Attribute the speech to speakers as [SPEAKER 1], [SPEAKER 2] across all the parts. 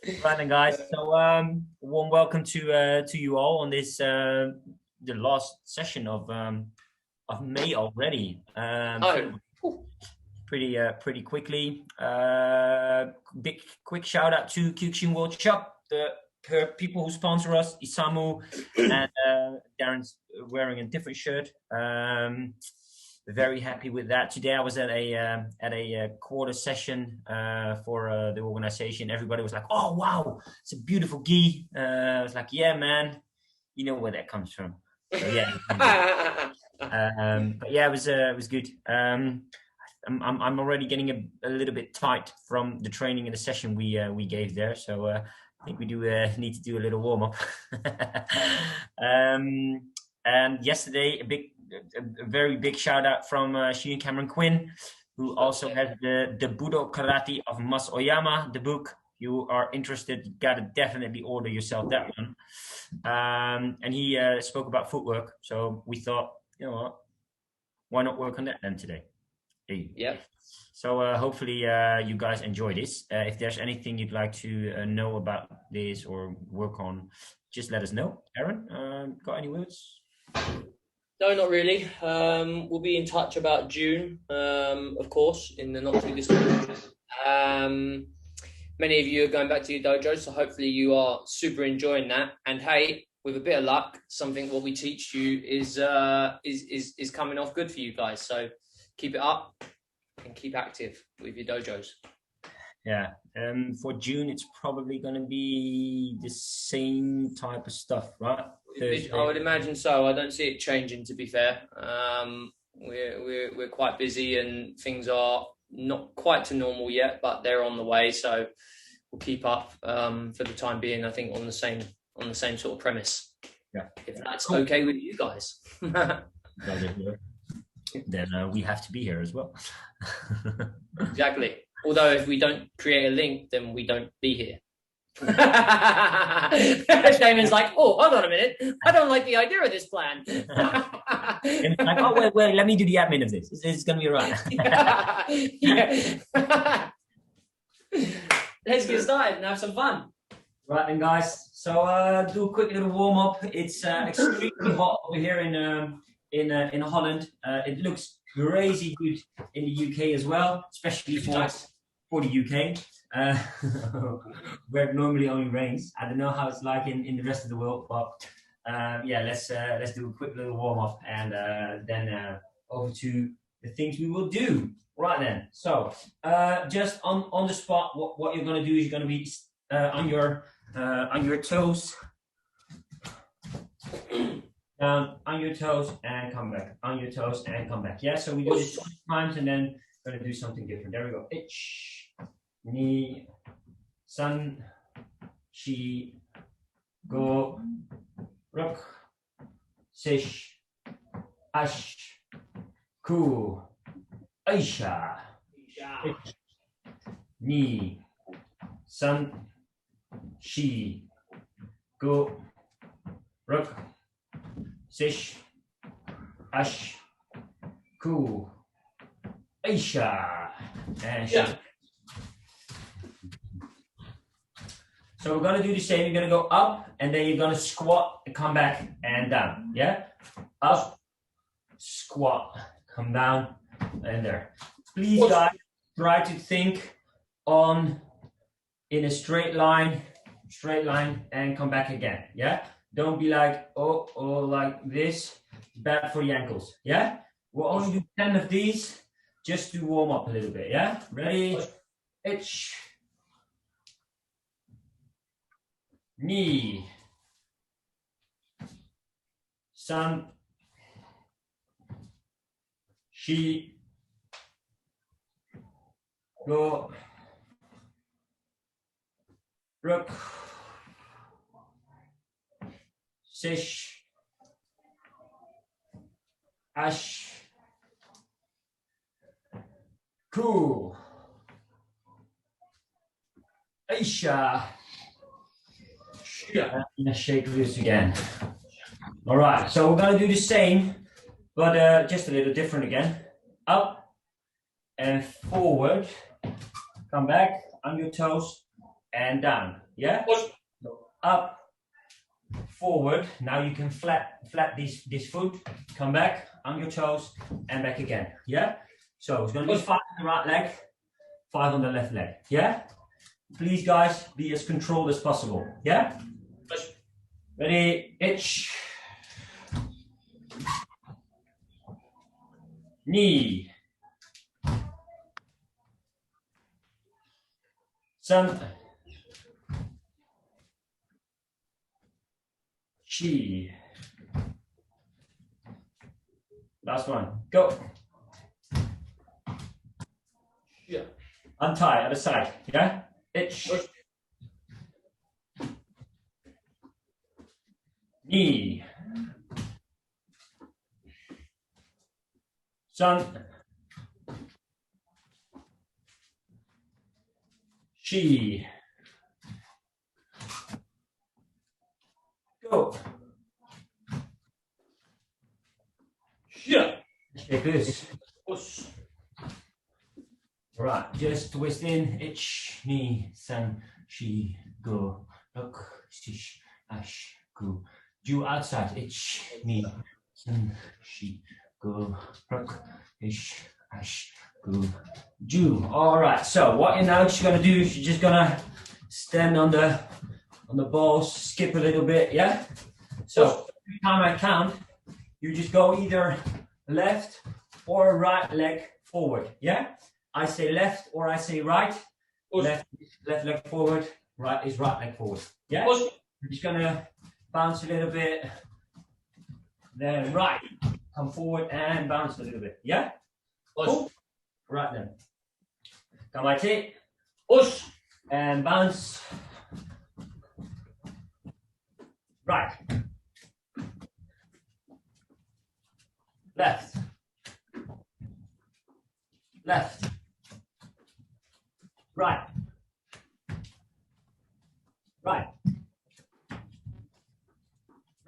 [SPEAKER 1] Right then, guys. So, warm welcome to you all on this the last session of May already.
[SPEAKER 2] Oh,
[SPEAKER 1] Pretty quickly. Big quick shout out to Kyukshin World Shop, the people who sponsor us, Isamu and Darren's wearing a different shirt. Very happy with that. Today I was at a quarter session for the organization. Everybody was like, "Oh wow, it's a beautiful gi." I was like, "Yeah, man, you know where that comes from." So yeah, but yeah, it was good. I'm already getting a little bit tight from the training and the session we gave there. So I think we do need to do a little warm up. And yesterday, a very big shout out from Shihan Cameron Quinn, who also has the Budo Karate of Mas Oyama, the book. You are interested, you gotta definitely order yourself that one. And he spoke about footwork, so we thought, you know what, why not work on that then today? Hey.
[SPEAKER 2] yeah.
[SPEAKER 1] So hopefully you guys enjoy this. If there's anything you'd like to know about this or work on, just let us know. Aaron, got any words?
[SPEAKER 2] No, not really. We'll be in touch about June, of course, in the not too distant future. Many of you are going back to your dojo, so hopefully you are super enjoying that. And hey, with a bit of luck, something what we teach you is coming off good for you guys. So keep it up and keep active with your dojos.
[SPEAKER 1] Yeah, for June it's probably going to be the same type of stuff, right? Thursday.
[SPEAKER 2] I would imagine so. I don't see it changing, to be fair. We're quite busy and things are not quite to normal yet, but they're on the way. So we'll keep up for the time being. I think on the same sort of premise.
[SPEAKER 1] Yeah,
[SPEAKER 2] if that's cool. Okay with you guys.
[SPEAKER 1] Then we have to be here as well.
[SPEAKER 2] Exactly. Although if we don't create a link, then we don't be here. Damon's like, oh, hold on a minute. I don't like the idea of this plan.
[SPEAKER 1] Like, oh, wait, let me do the admin of this. This is going to be right.
[SPEAKER 2] Yeah. Let's get started and have some fun.
[SPEAKER 1] Right then, guys. So do a quick little warm up. It's extremely hot over here in Holland. It looks crazy good in the UK as well, especially for the UK, where it normally only rains. I don't know how it's like in the rest of the world, but yeah, let's do a quick little warm up and then over to the things we will do. Right then. So just on the spot, what you're going to do is you're going to be on your toes. Down on your toes and come back. On your toes and come back. Yeah, so we do this 20 times and then we're going to do something different. There we go. Ich, ni, san, shi, go, ruk, sish, ash, ku, aisha, ich, ni, san, shi, go, ruk, sish, ash, ku, aisha, and
[SPEAKER 2] yeah.
[SPEAKER 1] So we're gonna do the same. You're gonna go up, and then you're gonna squat and come back and down. Yeah, up, squat, come down, and there. Please, guys, try to think in a straight line, and come back again. Yeah. Don't be like, oh, like this. Bad for the ankles. Yeah? We'll only do 10 of these just to warm up a little bit. Yeah? Ready? Ich. Ni. San. Shi. Go. Ruk. Sish, ash, ku, aisha, and shake loose again. All right, so we're going to do the same, but just a little different again. Up and forward. Come back on your toes. and down. Yeah? So up, forward. Now you can flat this foot, come back on your toes and back again. Yeah? So it's going to be 5 on the right leg, 5 on the left leg. Yeah? Please, guys, be as controlled as possible. Yeah? Ready? Itch. Knee. Sun. Chi. Last one. Go.
[SPEAKER 2] Yeah.
[SPEAKER 1] Untie other side. Yeah? Itch. Knee. Sun. Chi. Go.
[SPEAKER 2] Yeah.
[SPEAKER 1] Okay, good. Right, just twist in, itch, knee, sun, chi, go, look, shish, ash, go. Do outside, itch, knee, sun, chi, go, look, ish, ash, go. Do. All right. So what you're now just gonna do is you're just gonna stand on the balls, skip a little bit, yeah. So every time I count, you just go either left or right leg forward, yeah. I say left or I say right. Left leg forward, right is right leg forward. Yeah? We're just gonna bounce a little bit. Then right. Come forward and bounce a little bit. Yeah? Cool. Right then. Come my tape. Push. And bounce. Right. Left. Left. Right. Right.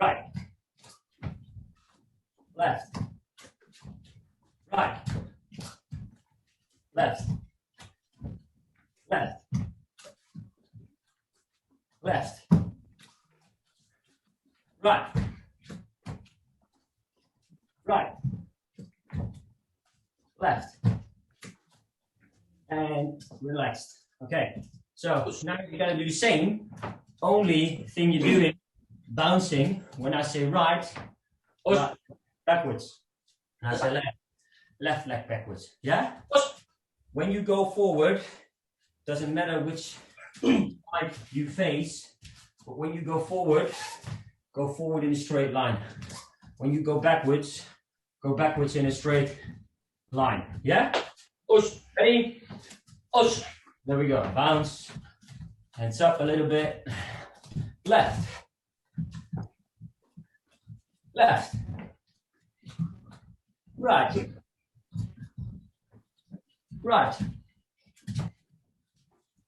[SPEAKER 1] Right. Left. Right. Left. Left. Left. Right. Right. Left. And relaxed. Okay. So now you're gonna do the same. Only thing you do is bouncing. When I say right, right backwards. And I say left, left leg backwards. Yeah? When you go forward, doesn't matter which side you face, but when you go forward in a straight line. When you go backwards in a straight line. Yeah? Ready? There we go. Bounce. Hands up a little bit. Left. Left. Right. Right.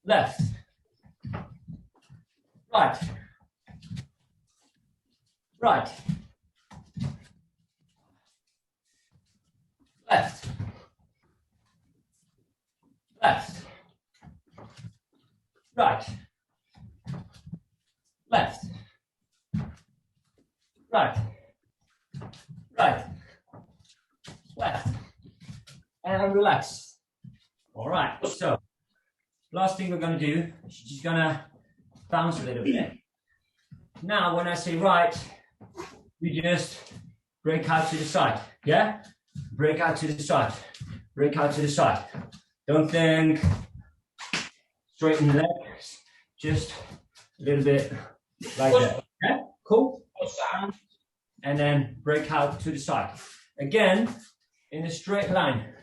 [SPEAKER 1] Left. Right. Right. Left. Left. Right. Left. Right. Right. Left. And relax. All right. So, last thing we're going to do is just going to bounce a little bit. Now, when I say right, you just break out to the side. Yeah? Break out to the side. Break out to the side. Don't think straighten the legs. Just a little bit like that. Yeah? Cool? And then break out to the side. Again, in a straight line.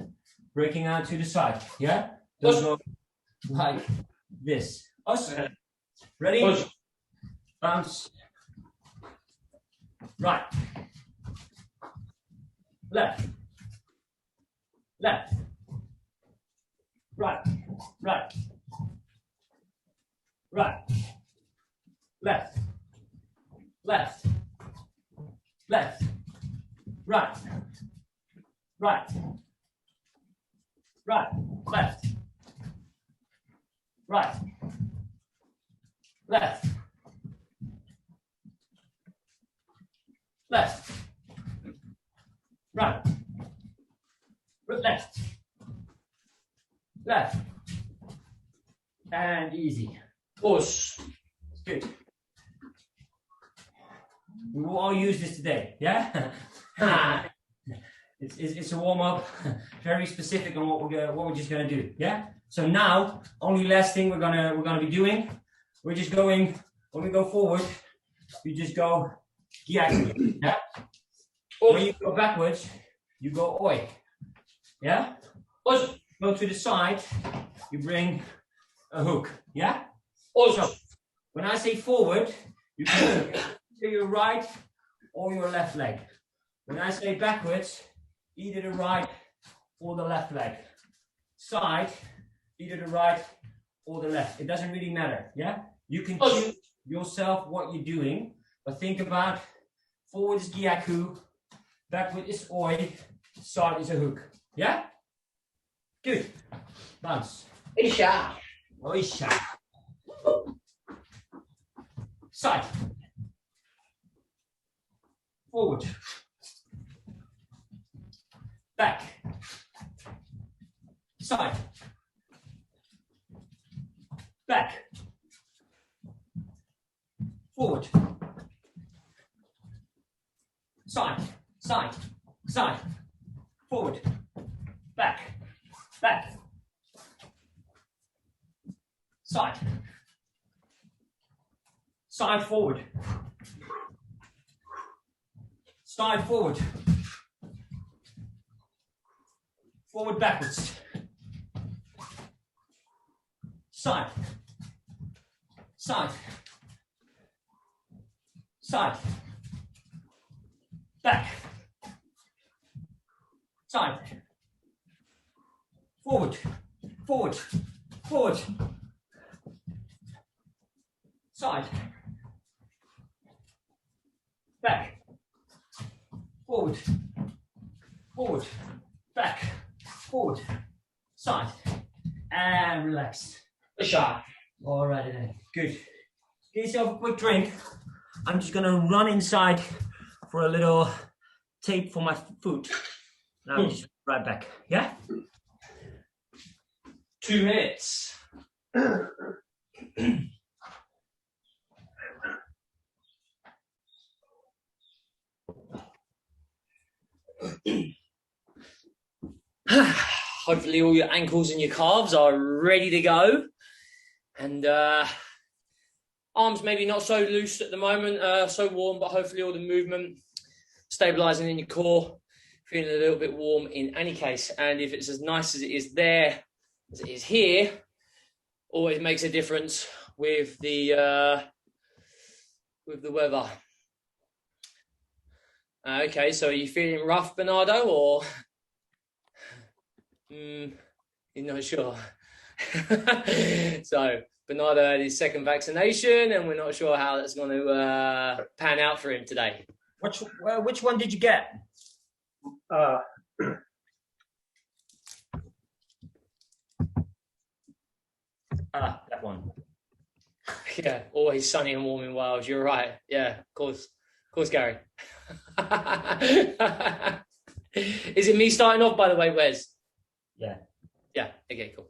[SPEAKER 1] Breaking out to the side. Yeah? Don't go like this. Awesome. Ready? Bounce. Right. Left. Left. Right. Right. Right. Left. Left. Left. Right. Right. Right. Left. Right. left, left, right, left, left, and easy.
[SPEAKER 2] Push.
[SPEAKER 1] Good. We will all use this today, yeah? It's a warm-up, very specific on what we're just gonna do, yeah? So now, only last thing we're gonna be doing, we're just going, when we go forward, you just go gyaku, yeah? When you go backwards, you go oi, yeah? Go to the side, you bring a hook, yeah? So, when I say forward, you can either your right or your left leg. When I say backwards, either the right or the left leg. Side, either the right or the left. It doesn't really matter, yeah? You can choose yourself what you're doing, but think about forward is gyaku, backward is oi, side is a hook, yeah? Good. Bounce.
[SPEAKER 2] Isha.
[SPEAKER 1] Oisha. Side. Forward. Back. Side. Back. Forward. Side. Side. Side. Forward. Back. Back. Side. Side forward. Side forward. Forward backwards. Side. Side. Side. Back. Side. Forward. Forward. Forward. Side. Back. Forward. Forward. Back. Forward. Side. And relax.
[SPEAKER 2] A shot.
[SPEAKER 1] All right then. Good. Get yourself a quick drink. I'm just gonna run inside for a little tape for my foot. And I'll just be right back. Yeah?
[SPEAKER 2] 2 minutes. Hopefully all your ankles and your calves are ready to go, and arms maybe not so loose at the moment, so warm, but hopefully all the movement stabilizing in your core, feeling a little bit warm in any case. And if it's as nice as it is there as it is here, always makes a difference with the weather. Okay, so are you feeling rough, Bernardo, or you're not sure? So Bernardo had his second vaccination, and we're not sure how that's going to pan out for him today.
[SPEAKER 1] Which one did you get? That one.
[SPEAKER 2] Yeah, always sunny and warm in Wales. You're right. Yeah, of course, Gary. Is it me starting off, by the way, Wes?
[SPEAKER 1] Yeah.
[SPEAKER 2] Yeah. Okay. Cool.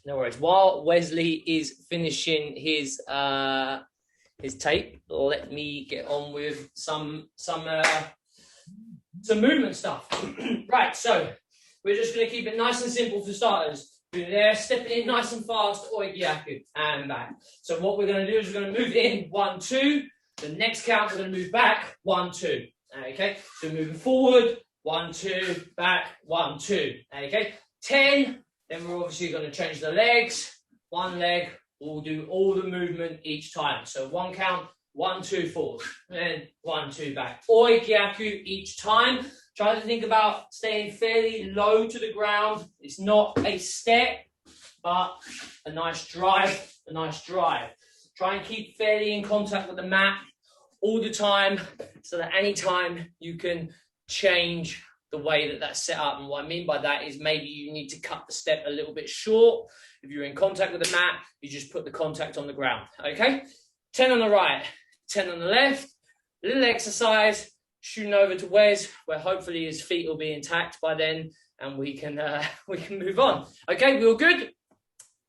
[SPEAKER 2] No worries. While Wesley is finishing his tape, let me get on with some movement stuff. Right. So we're just going to keep it nice and simple for starters. Through there, stepping in nice and fast, oi gyaku, and back. So what we're going to do is we're going to move in 1, 2. The next count, we're going to move back 1, 2. Okay, so moving forward 1, 2, back 1, 2. Okay, 10. Then we're obviously going to change the legs. One leg. We'll do all the movement each time. So 1 count, 1, 2 forward, then 1, 2 back. Oi gyaku each time. Try to think about staying fairly low to the ground. It's not a step, but a nice drive, Try and keep fairly in contact with the mat all the time, so that any time you can change the way that that's set up. And what I mean by that is maybe you need to cut the step a little bit short. If you're in contact with the mat, you just put the contact on the ground, okay? 10 on the right, 10 on the left, a little exercise, shooting over to Wes, where hopefully his feet will be intact by then, and we can move on. Okay, we all good?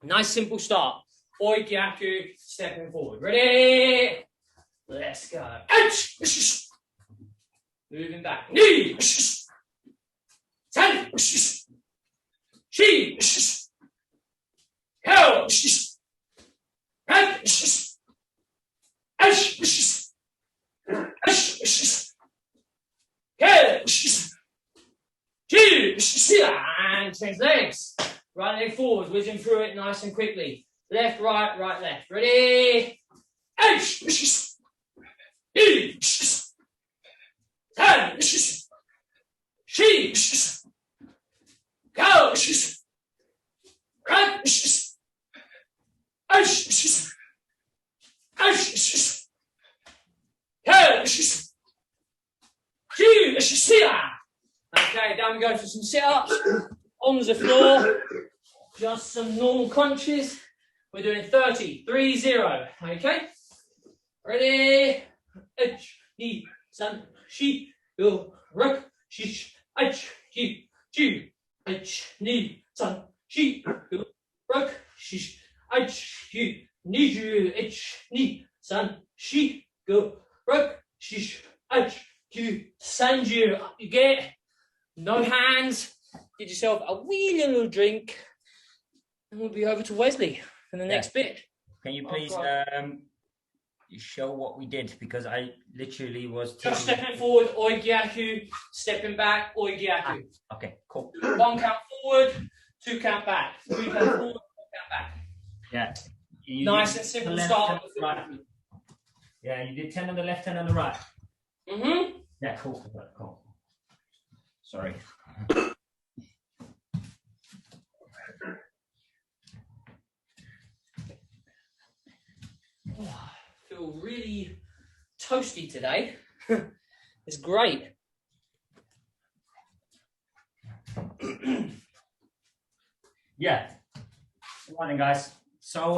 [SPEAKER 2] Nice simple start. Oi Gyaku, stepping forward. Ready? Let's go. Ouch! Moving back. Knee. 10. She. Go. And change legs. Right leg forward, whizzing through it nice and quickly. Left, right, right, left. Ready? Go. Okay, down we go for some sit-ups. On the floor, just some normal crunches. We're doing 30, 3-0, okay? Ready? Ni, san, shi, go, ruk, shish, ki, ju, ni, san, shi, go, ruk, shish, ki, ni, ju, ni, san, shi, go, ruk, shish, ki, san, ju. Up you get. No hands. Get yourself a wee little drink, and we'll be over to Wesley for the next bit.
[SPEAKER 1] Can you please show what we did? Because I literally was
[SPEAKER 2] just stepping forward, oi gyaku, stepping back, oi gyaku.
[SPEAKER 1] Okay, cool.
[SPEAKER 2] 1 count forward, 2 count back, 3 count forward, 1 count back.
[SPEAKER 1] Yeah.
[SPEAKER 2] Nice and simple start.
[SPEAKER 1] Right. Yeah, you did 10 on the left, 10 on the right.
[SPEAKER 2] Mm-hmm.
[SPEAKER 1] Yeah, cool. Cool. Sorry.
[SPEAKER 2] Oh, I feel really toasty today. It's great.
[SPEAKER 1] Yeah. Good morning, guys. So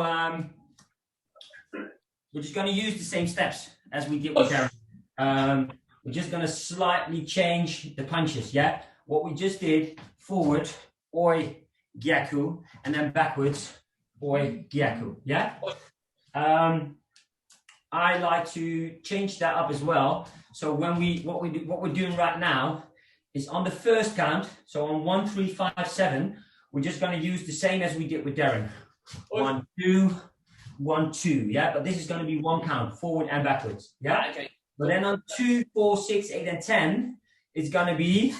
[SPEAKER 1] we're just going to use the same steps as we did with Darren. We're just going to slightly change the punches, yeah? What we just did, forward, oi, gyaku, and then backwards, oi, gyaku, yeah? I like to change that up as well. So what we're doing right now is on the first count, so on 1, 3, 5, 7, we're just going to use the same as we did with Darren. 1, 2, 1, 2, yeah? But this is going to be 1 count, forward and backwards, yeah?
[SPEAKER 2] Okay.
[SPEAKER 1] But then on 2, 4, 6, 8, and 10, it's going to be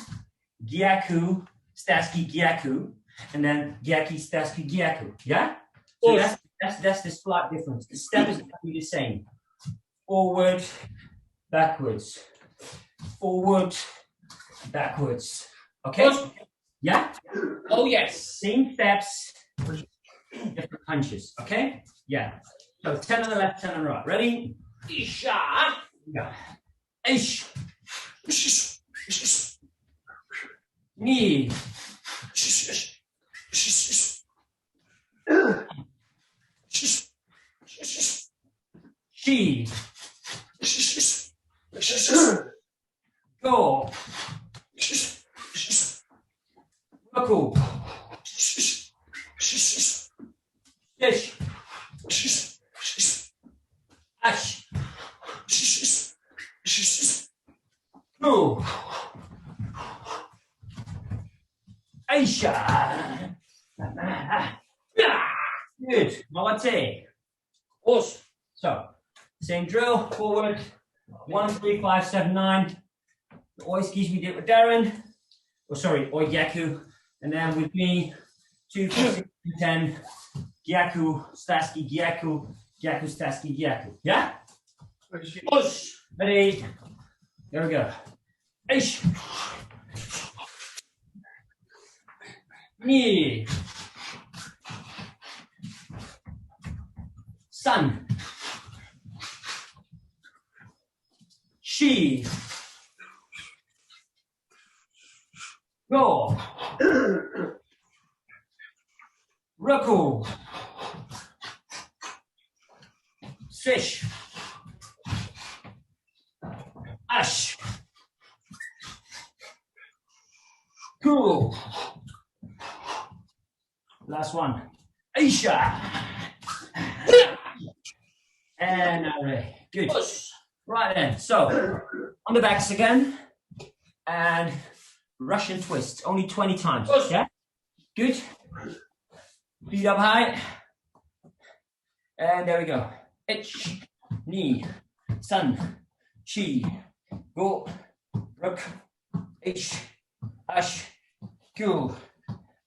[SPEAKER 1] gyaku, staski, gyaku, and then gyaki, staski, gyaku, yeah? So that's the slight difference. The step is going to be the same. Forward, backwards. Forward, backwards. Okay? Yeah?
[SPEAKER 2] Oh, yes.
[SPEAKER 1] Same steps, different punches. Okay? Yeah. So 10 on the left, 10 on the right. Ready?
[SPEAKER 2] Isha.
[SPEAKER 1] Yeah. Ish. Knee. She. Go. Buckle. Dish. Ash. Go. Aisha. Good. Молодцы.
[SPEAKER 2] Awesome.
[SPEAKER 1] So, same drill, forward, 1, 3, 5, 7, 9. The oi skis we did with Darren. Oh, sorry, oi gyaku. And then with me, 2, 4, 6, 10. Gyaku, staski, gyaku, gyaku, staski, gyaku. Yeah? Ready? There we go. Ish. Knee. Sun. She. Ruku. Swish. Ash. Cool. Last one. Aisha. And good. Right then. So on the backs again. And Russian twist. Only 20 times. Yeah? Good. Feet up high. And there we go. Ich, knee, sun, chi, go, ruk, ich, ash, go,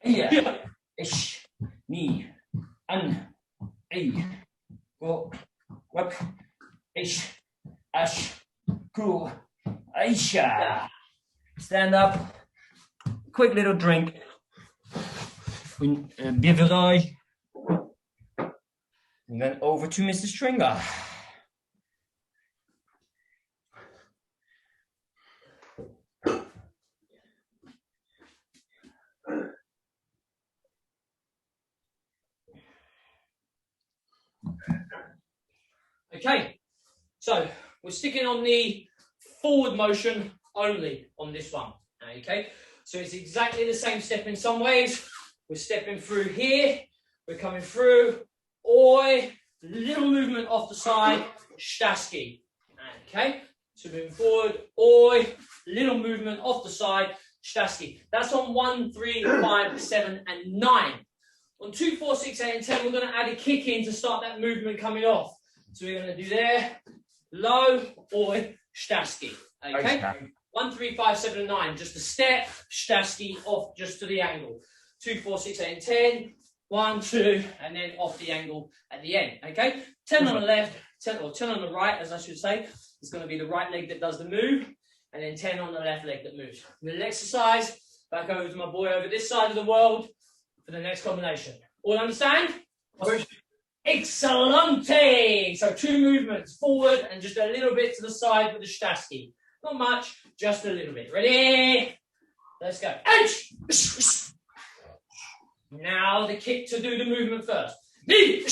[SPEAKER 1] iya, ich, knee, an, I, go, ruk, ich, ash, go, aisha. Stand up. Quick little drink. Beverage. And then over to Mr. Stringer.
[SPEAKER 2] Okay, so we're sticking on the forward motion only on this one. Okay, so it's exactly the same step in some ways. We're stepping through here, we're coming through, oi, little movement off the side, shtaski. Okay, so moving forward, oi, little movement off the side, shtaski. That's on 1, 3, 5, 7, and 9. On 2, 4, 6, 8, and 10, we're going to add a kick in to start that movement coming off. So we're going to do there, low, oi, shtaski. Okay, 1, 3, 5, 7, and 9, just a step, shtaski off just to the angle. 2, 4, 6, 8, and 10. 1, 2, and then off the angle at the end. Okay, 10 on the left, 10 on the right, as I should say. It's going to be the right leg that does the move, and then 10 on the left leg that moves. Little exercise. Back over to my boy over this side of the world for the next combination. All understand? Excellente! So 2 movements forward and just a little bit to the side with the shtaski. Not much, just a little bit. Ready? Let's go. Now the kick to do the movement first. Knee.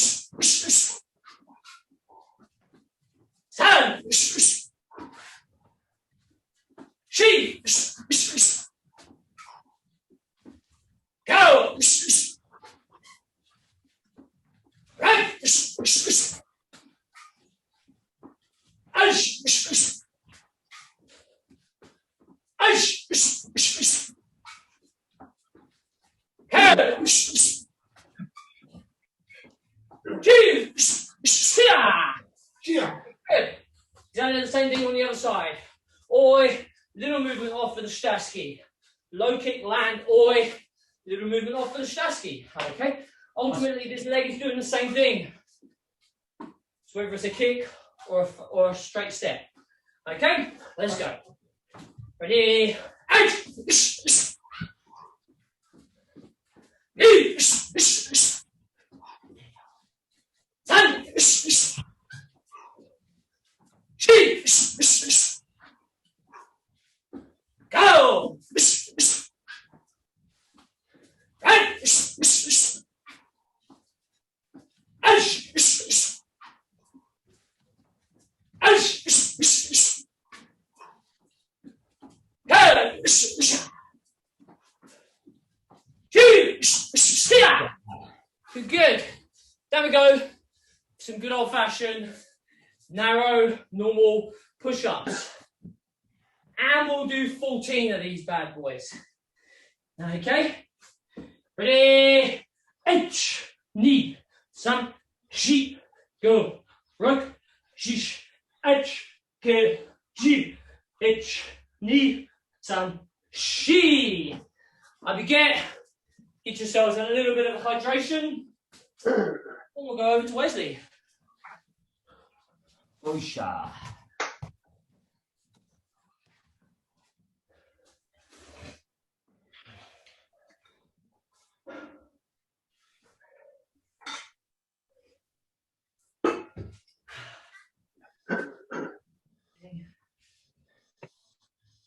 [SPEAKER 2] Turn. She. Go. Right. Good. Exactly the same thing on the other side. Oi, little movement off for the shtaski. Low kick, land, oi, little movement off for the shtaski. Okay. Ultimately, this leg is doing the same thing. So whether it's a kick or a straight step. Okay, let's go. Ready? Out! Turn! Go! Right! Good. There we go. Some good old-fashioned, narrow, normal push-ups. And we'll do 14 of these bad boys. Okay. Ready? H, knee, some, she, go, rock, shish, H, ke, ji, H, knee, some, she. I get yourselves a little bit of hydration. And we'll go over to Wesley.
[SPEAKER 1] Osha.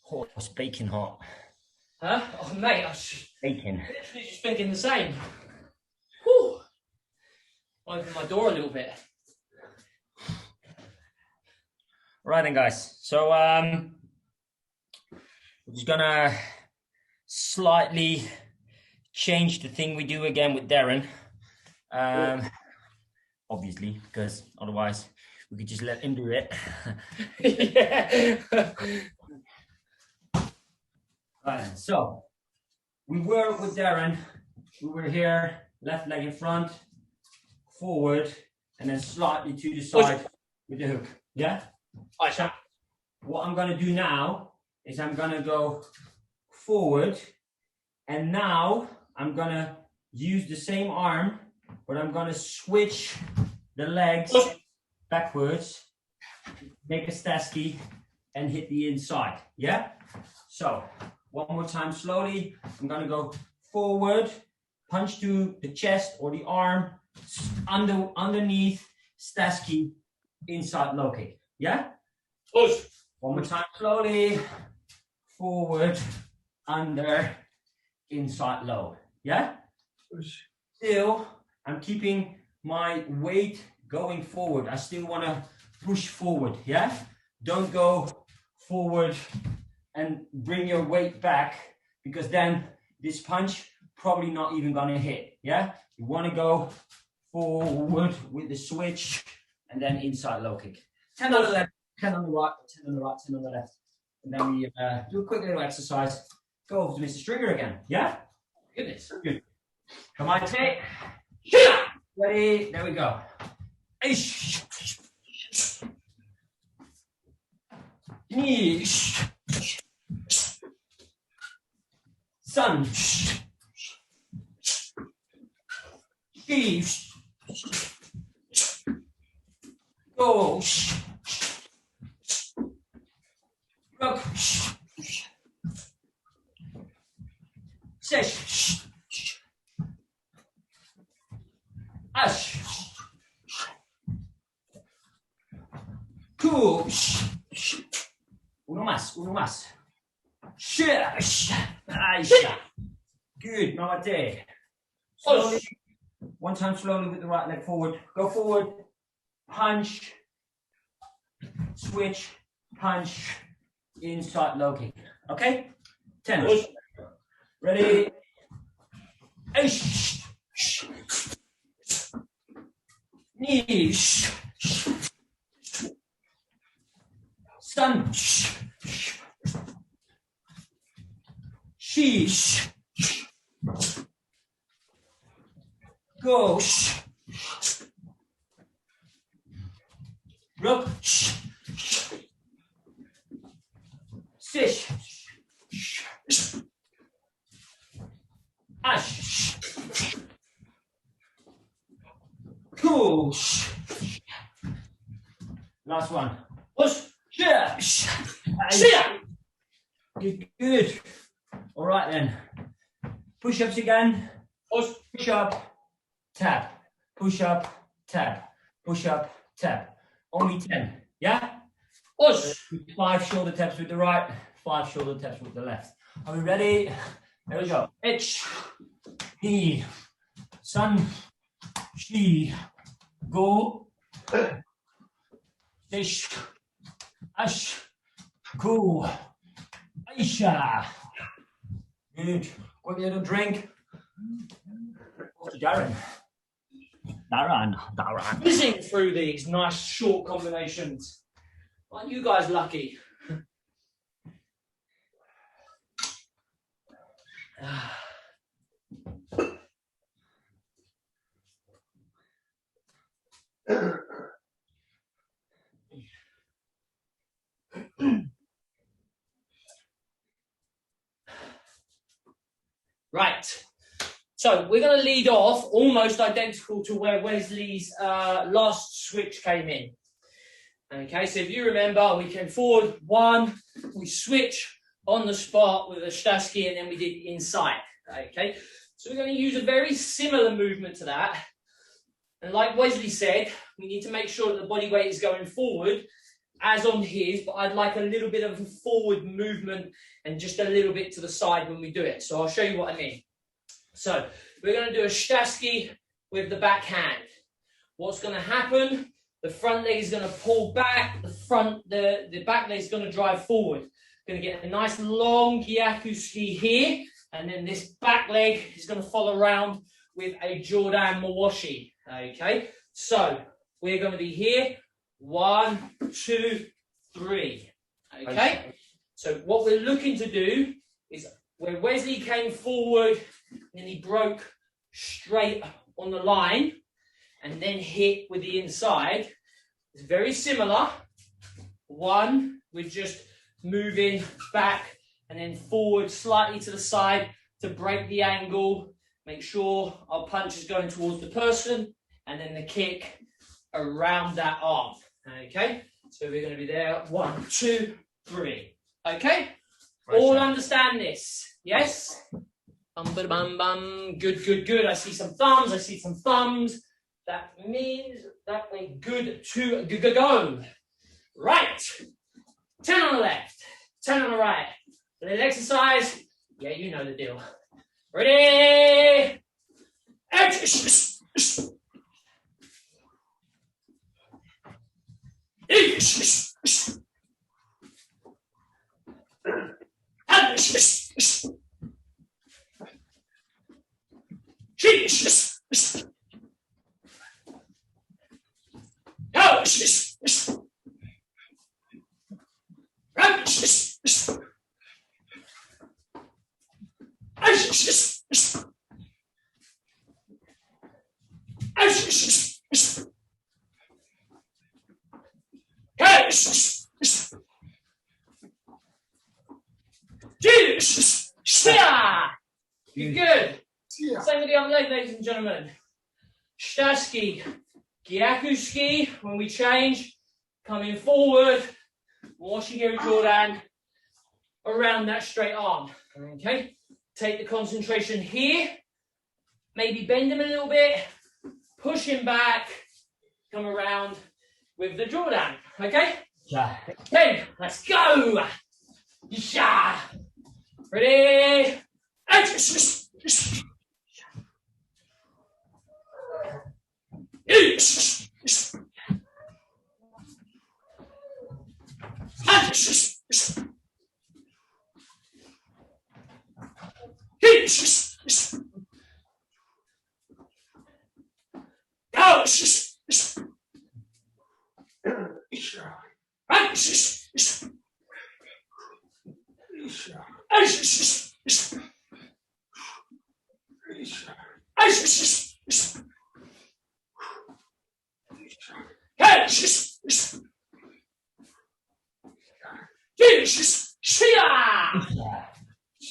[SPEAKER 1] Hot, it's baking hot.
[SPEAKER 2] Huh? Oh, mate, I was
[SPEAKER 1] Baking.
[SPEAKER 2] literally just thinking the same. Whew. Open my door a little bit.
[SPEAKER 1] Right then, guys. So we're just gonna slightly change the thing we do again with Darren. Obviously, because otherwise we could just let him do it.
[SPEAKER 2] Yeah.
[SPEAKER 1] Right then. So we were with Darren. We were here, left leg in front, forward, and then slightly to the side with the hook. Yeah?
[SPEAKER 2] Aisha.
[SPEAKER 1] What I'm going to do now is I'm going to go forward, and now I'm going to use the same arm, but I'm going to switch the legs backwards, make a Stasky, and hit the inside. Yeah? So one more time slowly. I'm going to go forward, punch to the chest or the arm, underneath, Stasky, inside low kick. Yeah?
[SPEAKER 2] Push.
[SPEAKER 1] One more time slowly. Forward, under, inside low. Yeah?
[SPEAKER 2] Push.
[SPEAKER 1] Still, I'm keeping my weight going forward. I still want to push forward. Yeah? Don't go forward and bring your weight back, because then this punch probably not even going to hit. Yeah? You want to go forward with the switch and then inside low kick. 10 on the left, 10 on the right, 10 on the right, 10 on the left. And then we do a quick little exercise. Go over to Mr. Stringer again. Yeah?
[SPEAKER 2] Goodness.
[SPEAKER 1] Good. Come on, take. Ready? There we go. Knees. Sun. Sheaves. Go. Rock. Six. Ash. Two. Uno más, uno más. Shish. Aisha. Good, Mawate. Slowly. One time slowly with the right leg forward. Go forward. Punch. Switch. Punch. Inside low kick. Okay? 10. Ready? Ish. Knees. Sun. Sheesh. Gosh. Rook. Sish. Ash. Push. Last one. Push. Yes. Good, good. All right then. Push-ups again. Push up, tap. Push up, tap. Push up, tap. Only 10. Yeah?
[SPEAKER 2] Push.
[SPEAKER 1] 5 shoulder taps with the right, 5 shoulder taps with the left. Are we ready? There we go. H, he, sun, she, go, ish, ash, cool, Aisha. Good. Quick little drink. Off to Darren. Darren.
[SPEAKER 2] Whizzing through these nice short combinations. Aren't you guys lucky? Right. So we're going to lead off almost identical to where Wesley's last switch came in. Okay, so if you remember, we came forward, one, we switch on the spot with a Stasky, and then we did inside. Okay, so we're going to use a very similar movement to that. And like Wesley said, we need to make sure that the body weight is going forward as on his, but I'd like a little bit of a forward movement and just a little bit to the side when we do it. So I'll show you what I mean. So we're going to do a Stasky with the back hand. what's going to happen? The front leg is going to pull back. The back leg is going to drive forward. Going to get a nice long Gyakuski here, and then this back leg is going to follow around with a Jordan Mawashi. Okay, so we're going to be here. 1, 2, 3. Okay, so what we're looking to do is where Wesley came forward and he broke straight on the line and then hit with the inside. It's very similar. One, we're just moving back and then forward slightly to the side to break the angle. Make sure our punch is going towards the person, and then the kick around that arm. Okay, so we're going to be there. 1, 2, 3. Okay, all understand this? Yes. Bum, bum, bum. Good, good, good. I see some thumbs. I see some thumbs. That means that way good to go. Right. 10 on the left, 10 on the right. A little exercise. Yeah, you know the deal. Ready? Good. Same with the other leg, ladies and gentlemen. Shtaski, Gyakuski, when we change, coming forward, Washigiri Jordan, around that straight arm. Okay, take the concentration here, maybe bend him a little bit, push him back, come around with the Jordan. Okay?
[SPEAKER 1] Yeah.
[SPEAKER 2] Okay, let's go. Yeah. Ready?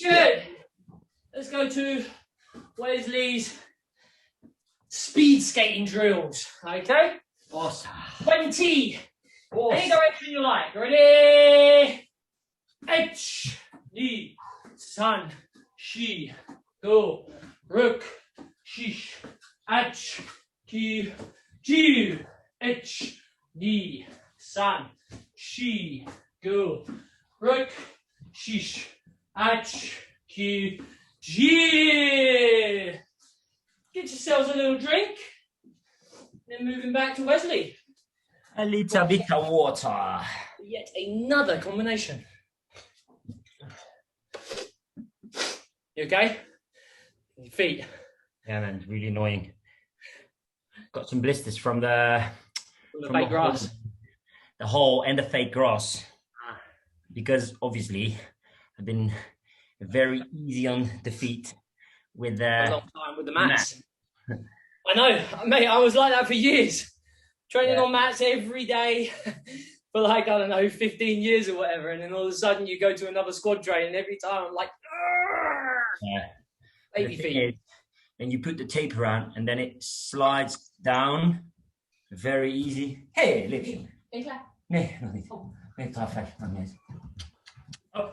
[SPEAKER 2] Good. Let's go to Wesley's speed skating drills. Okay?
[SPEAKER 1] Awesome.
[SPEAKER 2] 20.
[SPEAKER 1] Awesome.
[SPEAKER 2] Any direction you like. Ready? H, D, San, Shi, Go, Ruk, Shish, H, Q, G, H, D, San, Shi, Go, Ruk, Shish, H, Q, G. Get yourselves a little drink. Then moving back to Wesley.
[SPEAKER 1] A little bit of water.
[SPEAKER 2] Yet another combination. You okay? Your feet.
[SPEAKER 1] Yeah, man, really annoying. Got some blisters from the
[SPEAKER 2] fake grass.
[SPEAKER 1] The hole and the fake grass. Because obviously I've been very easy on the feet with
[SPEAKER 2] a long time with the mats. I know, mate, I was like that for years. Training on mats every day for like, I don't know, 15 years or whatever. And then all of a sudden you go to another squad train and every time I'm like, baby feet.
[SPEAKER 1] And you put the tape around and then it slides down very easy. Hey, listen. Nee, nog niet. Nee, perfect. Oh,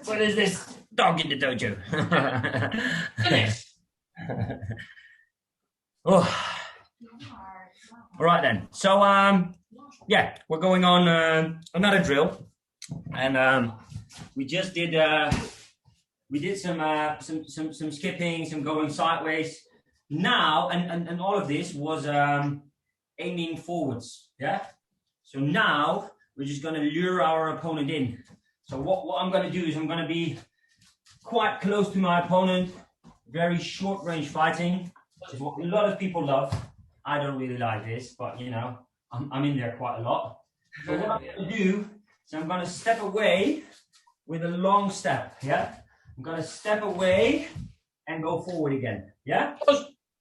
[SPEAKER 1] what is this dog in the dojo? Oh. All right then. So yeah, we're going on another drill, and we just did some skipping, some going sideways, now, and all of this was aiming forwards. Yeah. So now we're just going to lure our opponent in. So what I'm going to do is I'm going to be quite close to my opponent, very short range fighting, which is what a lot of people love. I don't really like this, but you know, I'm in there quite a lot. So what I'm going to do is I'm going to step away with a long step. Yeah. I'm going to step away and go forward again. Yeah.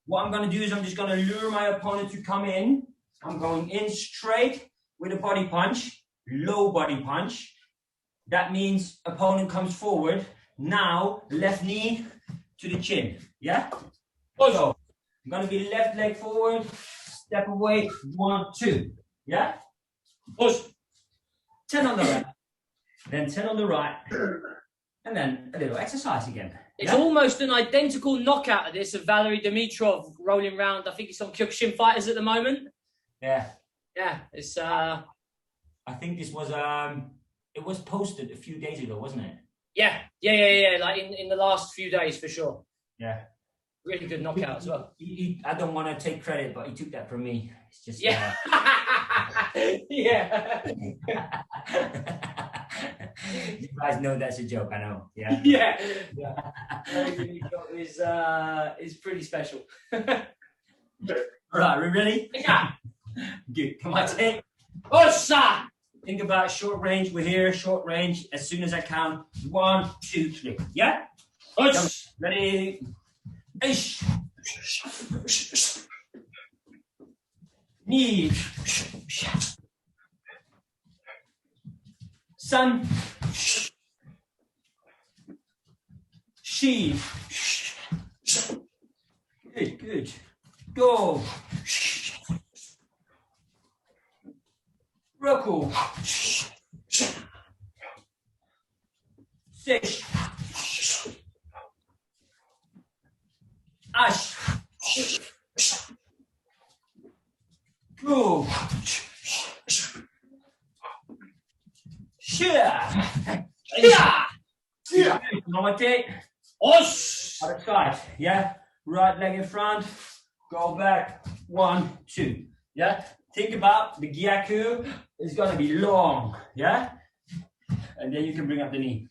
[SPEAKER 1] What I'm going to do is I'm just going to lure my opponent to come in. I'm going in straight with a body punch, low body punch. That means opponent comes forward. Now, left knee to the chin. Yeah? So, I'm going to be left leg forward, step away, 1, 2. Yeah? Push. 10 on the left, then 10 on the right, and then a little exercise again.
[SPEAKER 2] It's almost an identical knockout of this of Valery Dimitrov rolling around. I think he's on Kyokushin Fighters at the moment.
[SPEAKER 1] Yeah.
[SPEAKER 2] Yeah, it's
[SPEAKER 1] I think this was it was posted a few days ago, wasn't it?
[SPEAKER 2] Yeah. Like in the last few days for sure.
[SPEAKER 1] Yeah.
[SPEAKER 2] Really good knockout as well.
[SPEAKER 1] I don't want to take credit, but he took that from me. It's just
[SPEAKER 2] yeah. Yeah.
[SPEAKER 1] You guys know that's a joke, I know. Yeah.
[SPEAKER 2] Yeah. Is pretty special.
[SPEAKER 1] Right, we ready?
[SPEAKER 2] Yeah.
[SPEAKER 1] Good. Come on, take.
[SPEAKER 2] Ossa!
[SPEAKER 1] Think about short range. We're here, short range. As soon as I count, 1, 2, 3. Yeah?
[SPEAKER 2] Osh.
[SPEAKER 1] Ready? Ish. Knee. Sun. She. Good, good. Go. Roku. Sish. Ash. Go. Shia. Yeah. Yeah. Normative.
[SPEAKER 2] Osh.
[SPEAKER 1] Other side. Yeah. Right leg in front. Go back. 1, 2. Yeah. Think about the gyaku is going to be long. Yeah. And then you can bring up the knee.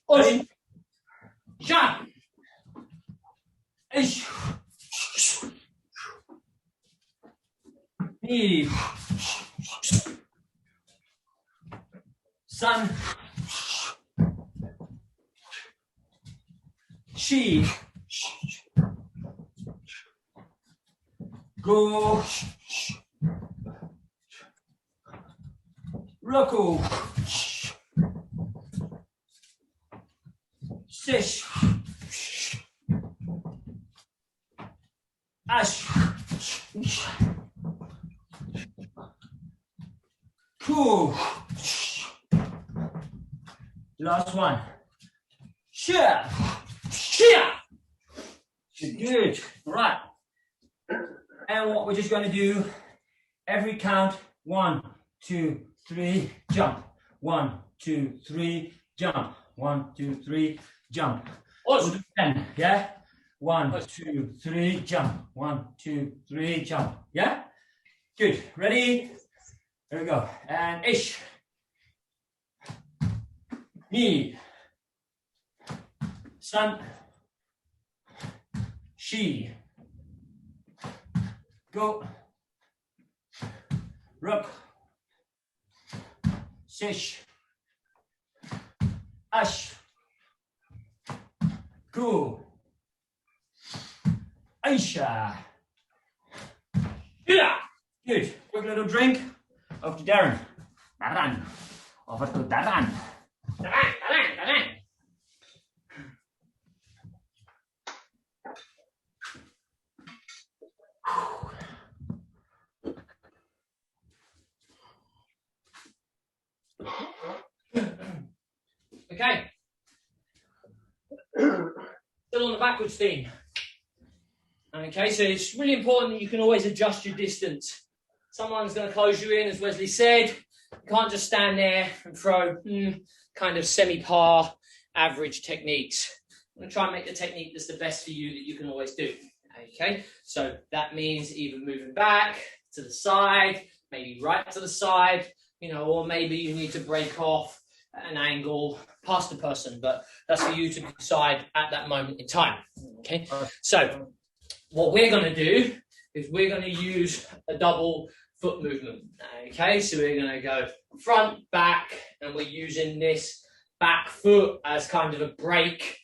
[SPEAKER 2] Osh. Sha.
[SPEAKER 1] Ish. Knee. Sun. She. Go. Roku. Sish. Ash. Cool. Last one. Shia.
[SPEAKER 2] Shia.
[SPEAKER 1] Good. Right. And what we're just going to do, every count, 1, 2, 3, jump. 1, 2, 3, jump. 1, 2, 3, jump. We'll do 10, yeah? 1, 2, 3, jump. 1, 2, 3, jump. Yeah? Good. Ready? Here we go. And ish. Knee. Sun. She. Go. Rook. Sish. Ash. Go. Aisha. Yeah. Good. Quick little drink. Over to Darren. Darren. Over to Darren.
[SPEAKER 2] Darren. Okay. Still on the backwards theme. Okay, so it's really important that you can always adjust your distance. Someone's going to close you in, as Wesley said. You can't just stand there and throw kind of semi-par average techniques. I'm going to try and make the technique that's the best for you that you can always do. Okay, so that means either moving back to the side, maybe right to the side, you know, or maybe you need to break off at an angle past the person, but that's for you to decide at that moment in time. Okay, so what we're going to do is we're going to use a double foot movement. Okay, so we're going to go front, back, and we're using this back foot as kind of a brake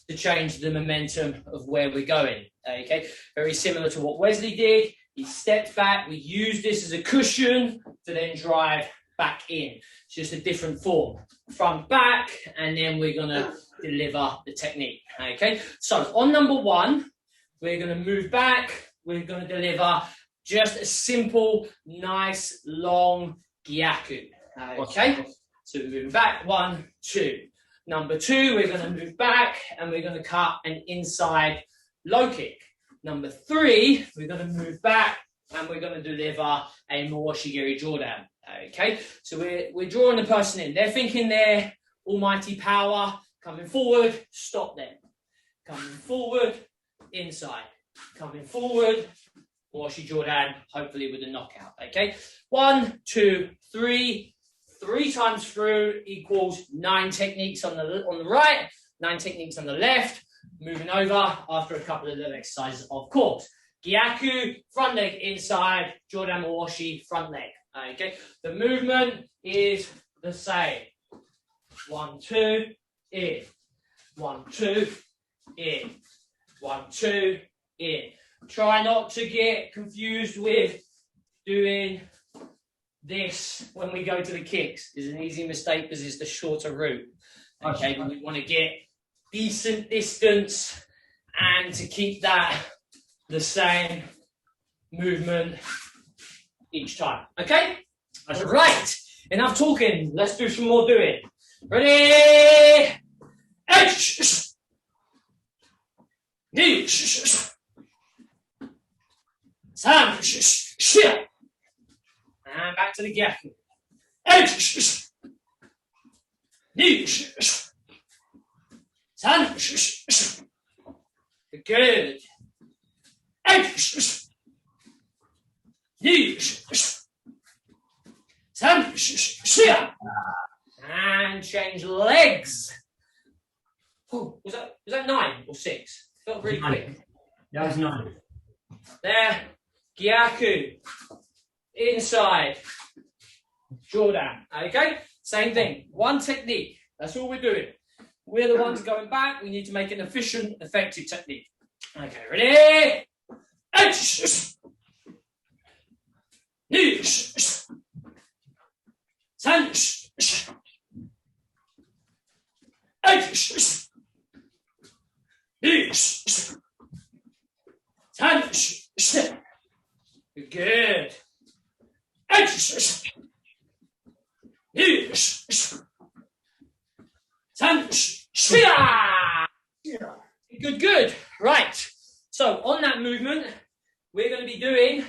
[SPEAKER 2] to change the momentum of where we're going. Okay, very similar to what Wesley did. He stepped back. We use this as a cushion to then drive back in. It's just a different form. Front, back, and then we're going to deliver the technique. Okay, so on number one, we're going to move back. We're going to deliver just a simple, nice, long gyaku. Okay, so we're moving back, 1, 2. Number 2, we're going to move back and we're going to cut an inside low kick. Number 3, we're going to move back and we're going to deliver a Mawashi Jordan. Okay, so we're drawing the person in. They're thinking they're almighty power. Coming forward, stop them. Coming forward, inside. Coming forward, Mawashi Jordan, hopefully with a knockout. Okay, 1, 2, 3. 3 times through equals 9 techniques on the right, 9 techniques on the left. Moving over after a couple of little exercises, of course. Gyaku, front leg inside, Jordan Mawashi, front leg. Okay, the movement is the same. 1, 2, in. 1, 2, in. 1, 2, in. Try not to get confused with doing this when we go to the kicks. Is an easy mistake because it's the shorter route. Okay, but we want to get decent distance and to keep that the same movement each time. Okay? That's right. Enough talking. Let's do some more doing. Ready? Edge. Knee. Sam. Shit. And back to the gyaku. Edge. Knee. Sam. Good. Edge. Knee. Sam. And change legs. Oh, was that 9 or 6? Felt really quick.
[SPEAKER 1] That was 9.
[SPEAKER 2] There. Gyaku. Inside. Jordan. Okay? Same thing. One technique. That's all we're doing. We're the ones going back. We need to make an efficient, effective technique. Okay, ready? Edge. Knee. San. Edge. Knee. San. Good. Edge. Knee. San. Good. Right. So on that movement, we're going to be doing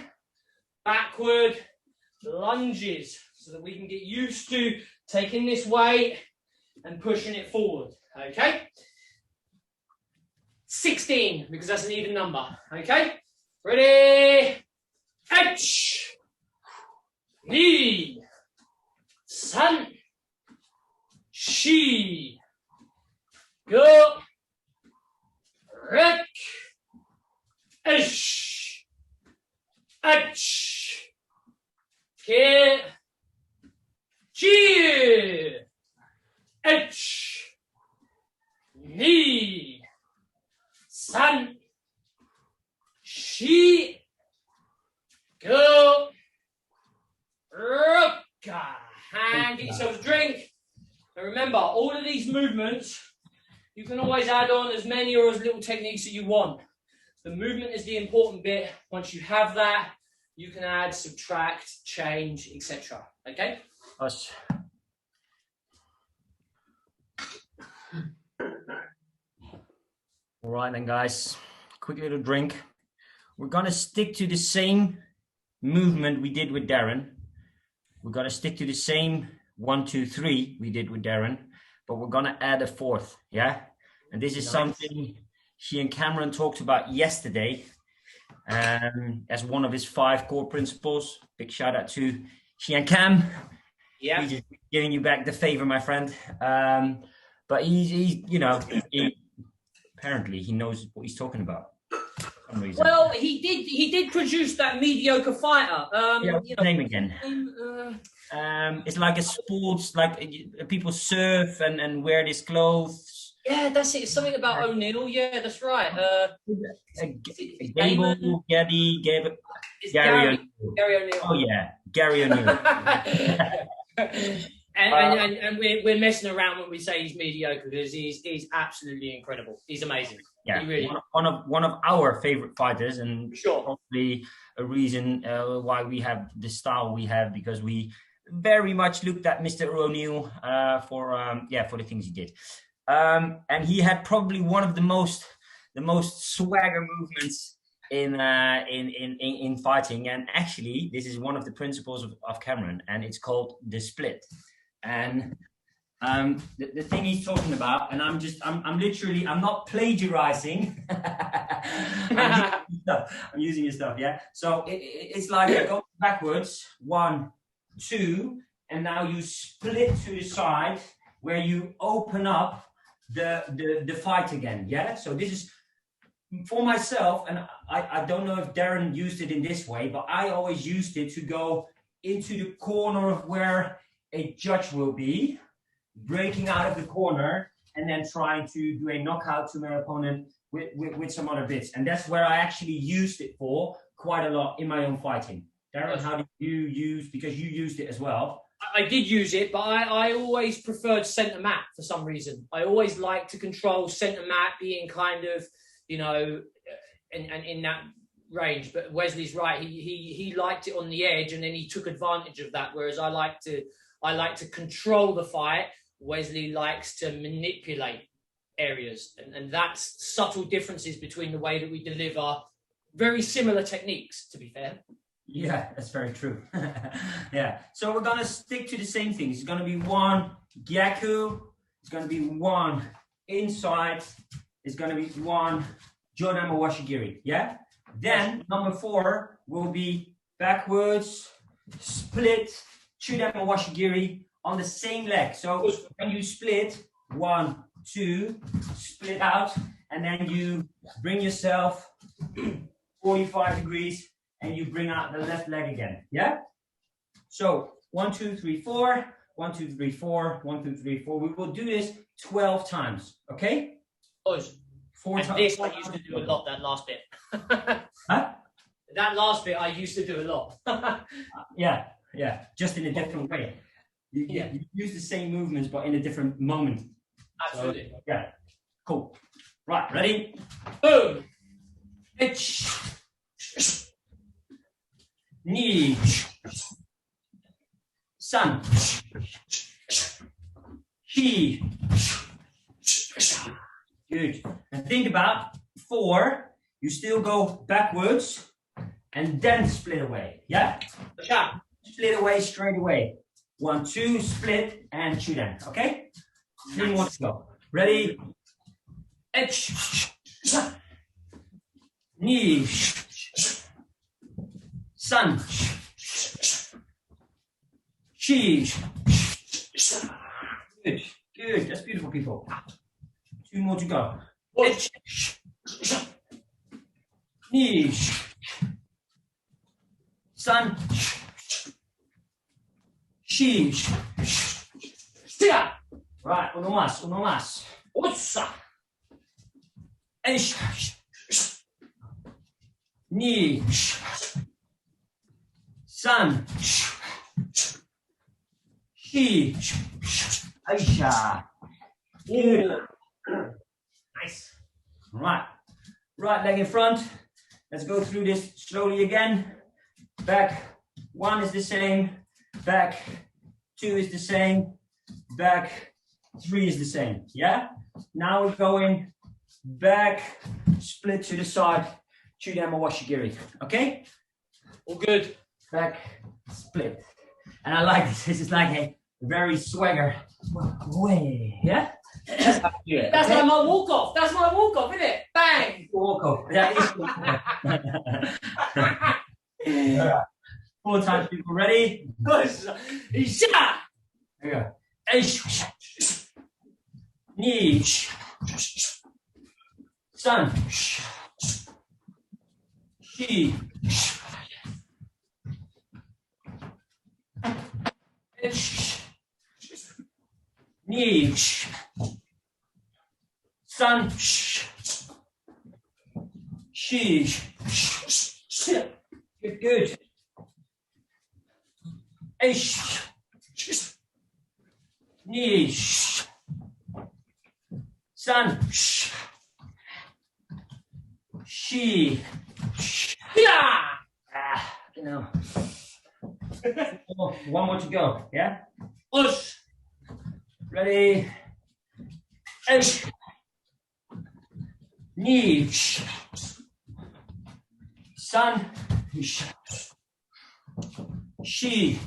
[SPEAKER 2] backward lunges so that we can get used to taking this weight and pushing it forward. Okay? 16, because that's an even number. Okay? Ready? Edge. Knee. San. Shi. Go. Rek. Edge. Edge. Ke. Chi. Edge. Knee. San. Shi. Go. Ruka. And get yourself a drink. And remember, all of these movements, you can always add on as many or as little techniques that you want. The movement is the important bit. Once you have that, you can add, subtract, change, etc. Okay?
[SPEAKER 1] Us. All right, then, guys. Quick little drink. We're going to stick to the same movement we did with Darren. We're going to stick to the same 1, 2, 3 we did with Darren, but we're going to add a 4th, yeah? And this is something Shihan Cameron talked about yesterday. as one of his 5 core principles. Big shout out to Shihan Cam.
[SPEAKER 2] Yeah.
[SPEAKER 1] He's just giving you back the favor, my friend. But he's apparently he knows what he's talking about. For some reason.
[SPEAKER 2] Well, he did produce that mediocre fighter.
[SPEAKER 1] Name again. It's like a sports, like people surf and wear these clothes.
[SPEAKER 2] Yeah, that's it. It's something about O'Neill. Yeah, that's right.
[SPEAKER 1] Gable, Gary
[SPEAKER 2] O'Neill.
[SPEAKER 1] Oh yeah, Gary O'Neill.
[SPEAKER 2] and we're messing around when we say he's mediocre because he's absolutely incredible. He's amazing.
[SPEAKER 1] Yeah,
[SPEAKER 2] he really
[SPEAKER 1] one of our favorite fighters, and
[SPEAKER 2] sure.
[SPEAKER 1] Probably a reason why we have the style we have, because we very much looked at Mr. O'Neill for the things he did. And he had probably one of the most swagger movements in fighting. And actually, this is one of the principles of Cameron, and it's called the split. And the thing he's talking about, and I'm not plagiarizing. I'm using his stuff, yeah. So it's like it goes backwards, 1, 2, and now you split to the side where you open up the fight again, yeah. So this is for myself, and I don't know if Darren used it in this way, but I always used it to go into the corner of where a judge will be, breaking out of the corner and then trying to do a knockout to my opponent with some other bits. And that's where I actually used it for quite a lot in my own fighting. Darren, how did you use, because you used it as well?
[SPEAKER 2] I did use it, but I always preferred centre mat for some reason. I always like to control centre mat, being kind of, and in that range. But Wesley's right. He liked it on the edge, and then he took advantage of that. Whereas I like to control the fight. Wesley likes to manipulate areas, and that's subtle differences between the way that we deliver very similar techniques, to be fair.
[SPEAKER 1] Yeah, that's very true. Yeah. So we're going to stick to the same things. It's going to be 1 Gyaku. It's going to be 1 inside. It's going to be 1 Jordan Mawashigiri. Yeah. Then number 4 will be backwards, split, Chudan Mawashigiri on the same leg. So when you split, 1, 2, split out, and then you bring yourself 45 degrees. And you bring out the left leg again, yeah? So 1, 2, 3, 4, 1, 2, 3, 4, 1, 2, 3, 4. We will do this 12 times, okay?
[SPEAKER 2] 4 times. This I used to do a lot, that last bit.
[SPEAKER 1] Huh?
[SPEAKER 2] That last bit I used to do a lot.
[SPEAKER 1] Yeah, just in a different way. You use the same movements, but in a different moment.
[SPEAKER 2] Absolutely.
[SPEAKER 1] So, yeah, cool. Right, ready?
[SPEAKER 2] Boom.
[SPEAKER 1] Knee, sun, he. Good. And think about 4. You still go backwards and then split away. Yeah? Split away straight away. 1, 2, split and shoot in. Okay? 3 more to go. Ready? Knee. Sun, she. Good. That's beautiful, people. 2 more to go. Knee, sun, she. Right, uno más. Ossa. Knee. Sun, she, Aisha. Good. Nice. Right leg in front. Let's go through this slowly again. Back 1 is the same. Back 2 is the same. Back 3 is the same. Yeah? Now we're going back, split to the side, Chudan Mawashigiri. Okay?
[SPEAKER 2] All good.
[SPEAKER 1] Back, split. And I like this. This is like a very swagger way. Yeah? That's how you do it.
[SPEAKER 2] That's like my walk off. That's my walk off, isn't it? Bang.
[SPEAKER 1] Walk off. That is. All right. 4 times, people. Ready?
[SPEAKER 2] There you
[SPEAKER 1] go. Knee. Sun. She. Knee. Sun. She. Good. Knee. Sun. She. You know. One more to go. Yeah.
[SPEAKER 2] Push.
[SPEAKER 1] Ready. Knee. Sun. She.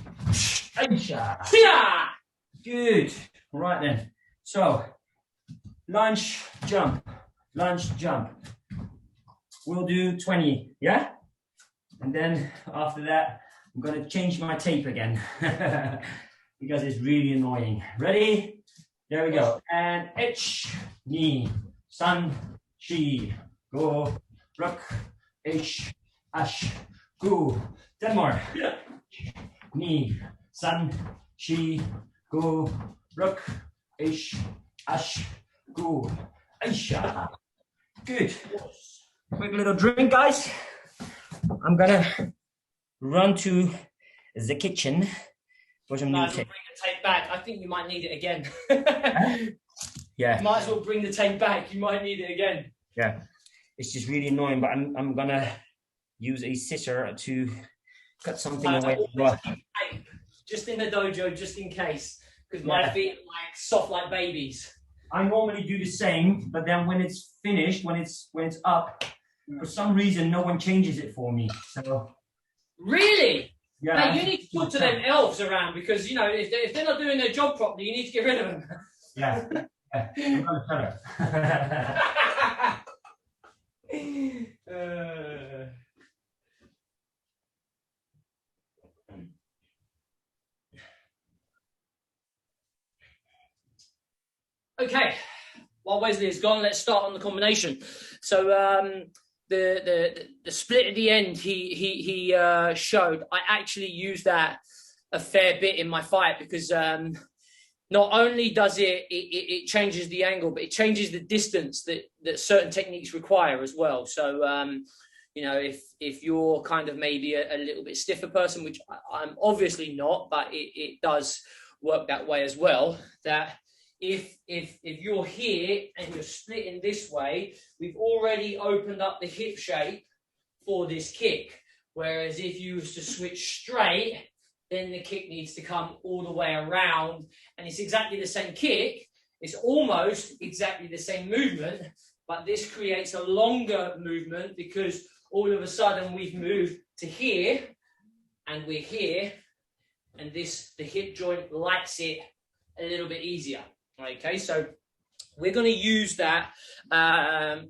[SPEAKER 1] Good. Right then. So, lunge, jump. Lunge, jump. We'll do 20, yeah? And then after that, I'm going to change my tape again because it's really annoying. Ready? There we go. And H, knee, sun, she, go, rock, H, ash, go. 10 more. Knee, sun, she, go, rock, H, ash, go. Aisha. Good. Quick little drink, guys. I'm gonna run to the kitchen for some new tape.
[SPEAKER 2] Bring the tape back. I think you might need it again.
[SPEAKER 1] Yeah.
[SPEAKER 2] You might as well bring the tape back. You might need it again.
[SPEAKER 1] Yeah. It's just really annoying, but I'm gonna use a scissor to cut something away.
[SPEAKER 2] Tape, just in the dojo, just in case, because my feet are like soft like babies.
[SPEAKER 1] I normally do the same, but then when it's finished, when it's up, for some reason no one changes it for me. So
[SPEAKER 2] really,
[SPEAKER 1] yeah,
[SPEAKER 2] now, you need to talk to them elves around, because you know if they're not doing their job properly, you need to get rid of them.
[SPEAKER 1] Yeah, I'm gonna tell her.
[SPEAKER 2] Okay, while Wesley is gone, let's start on the combination. So the split at the end he showed, I actually used that a fair bit in my fight, because not only does it changes the angle, but it changes the distance that certain techniques require as well. So you know, if you're kind of maybe a little bit stiffer person, which I'm obviously not, but it does work that way as well, that if you're here and you're splitting this way, we've already opened up the hip shape for this kick. Whereas if you was to switch straight, then the kick needs to come all the way around. And it's exactly the same kick. It's almost exactly the same movement, but this creates a longer movement because all of a sudden we've moved to here and we're here, and the hip joint likes it a little bit easier. Okay, so we're going to use that a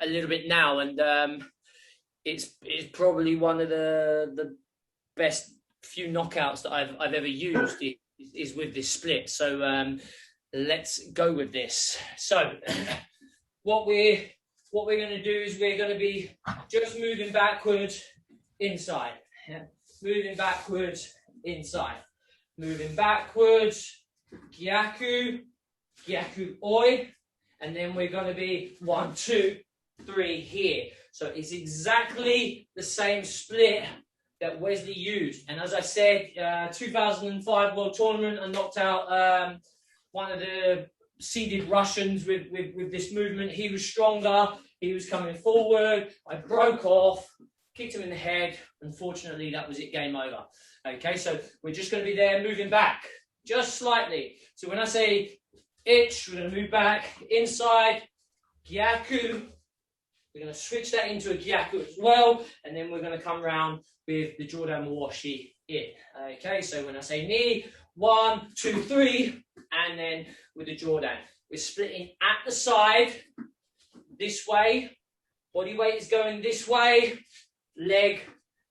[SPEAKER 2] little bit now, and it's probably one of the best few knockouts that I've ever used is with this split. So let's go with this. So what we're going to do is we're going to be just moving backwards, inside, moving backwards, inside, moving backwards, gyaku, gyaku oi, and then we're going to be 1, 2, 3 here. So it's exactly the same split that Wesley used. And as I said, 2005 World Tournament, I knocked out one of the seeded Russians with this movement. He was stronger. He was coming forward. I broke off, kicked him in the head. Unfortunately, that was it. Game over. Okay, so we're just going to be there moving back just slightly. So when I say itch, we're going to move back inside, gyaku. We're going to switch that into a gyaku as well, and then we're going to come around with the Jordan Mawashi it. Okay, so when I say knee, 1, 2, 3, and then with the Jordan. We're splitting at the side, this way. Body weight is going this way. Leg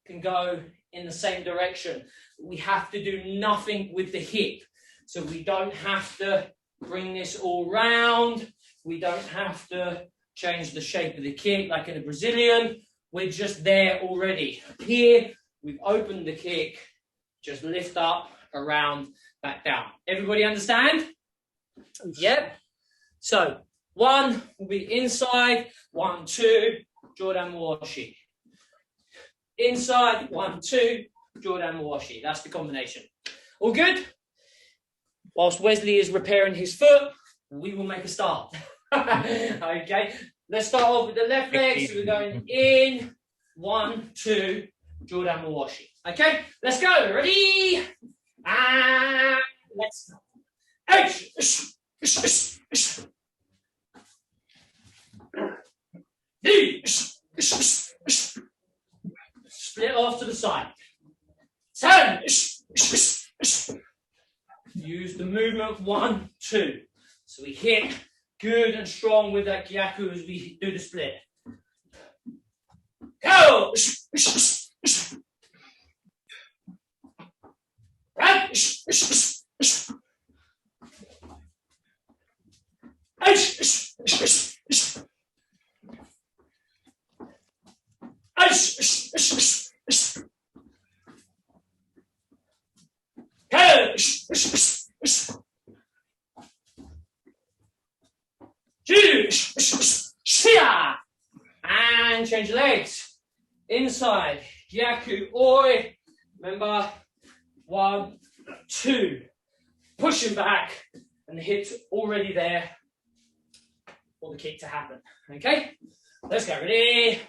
[SPEAKER 2] can go in the same direction. We have to do nothing with the hip. So we don't have to bring this all round. We don't have to change the shape of the kick like in a Brazilian. We're just there already. Here, we've opened the kick. Just lift up, around, back down. Everybody understand? Yep. So 1 will be inside, 1, 2, Jordan Washi. Inside, 1, 2, Jordan Washi. That's the combination. All good? Whilst Wesley is repairing his foot, we will make a start. Okay, let's start off with the left leg. So we're going in, 1, 2, Jordan Washi. Okay, let's go. Ready? And let's go. Split off to the side. 10. Use the movement 1, 2. So we hit good and strong with that gyaku as we do the split. Go! And change legs. Inside. Gyaku oi. Remember, 1, 2. Pushing back. And the hips already there for the kick to happen. Okay? Let's go. Ready?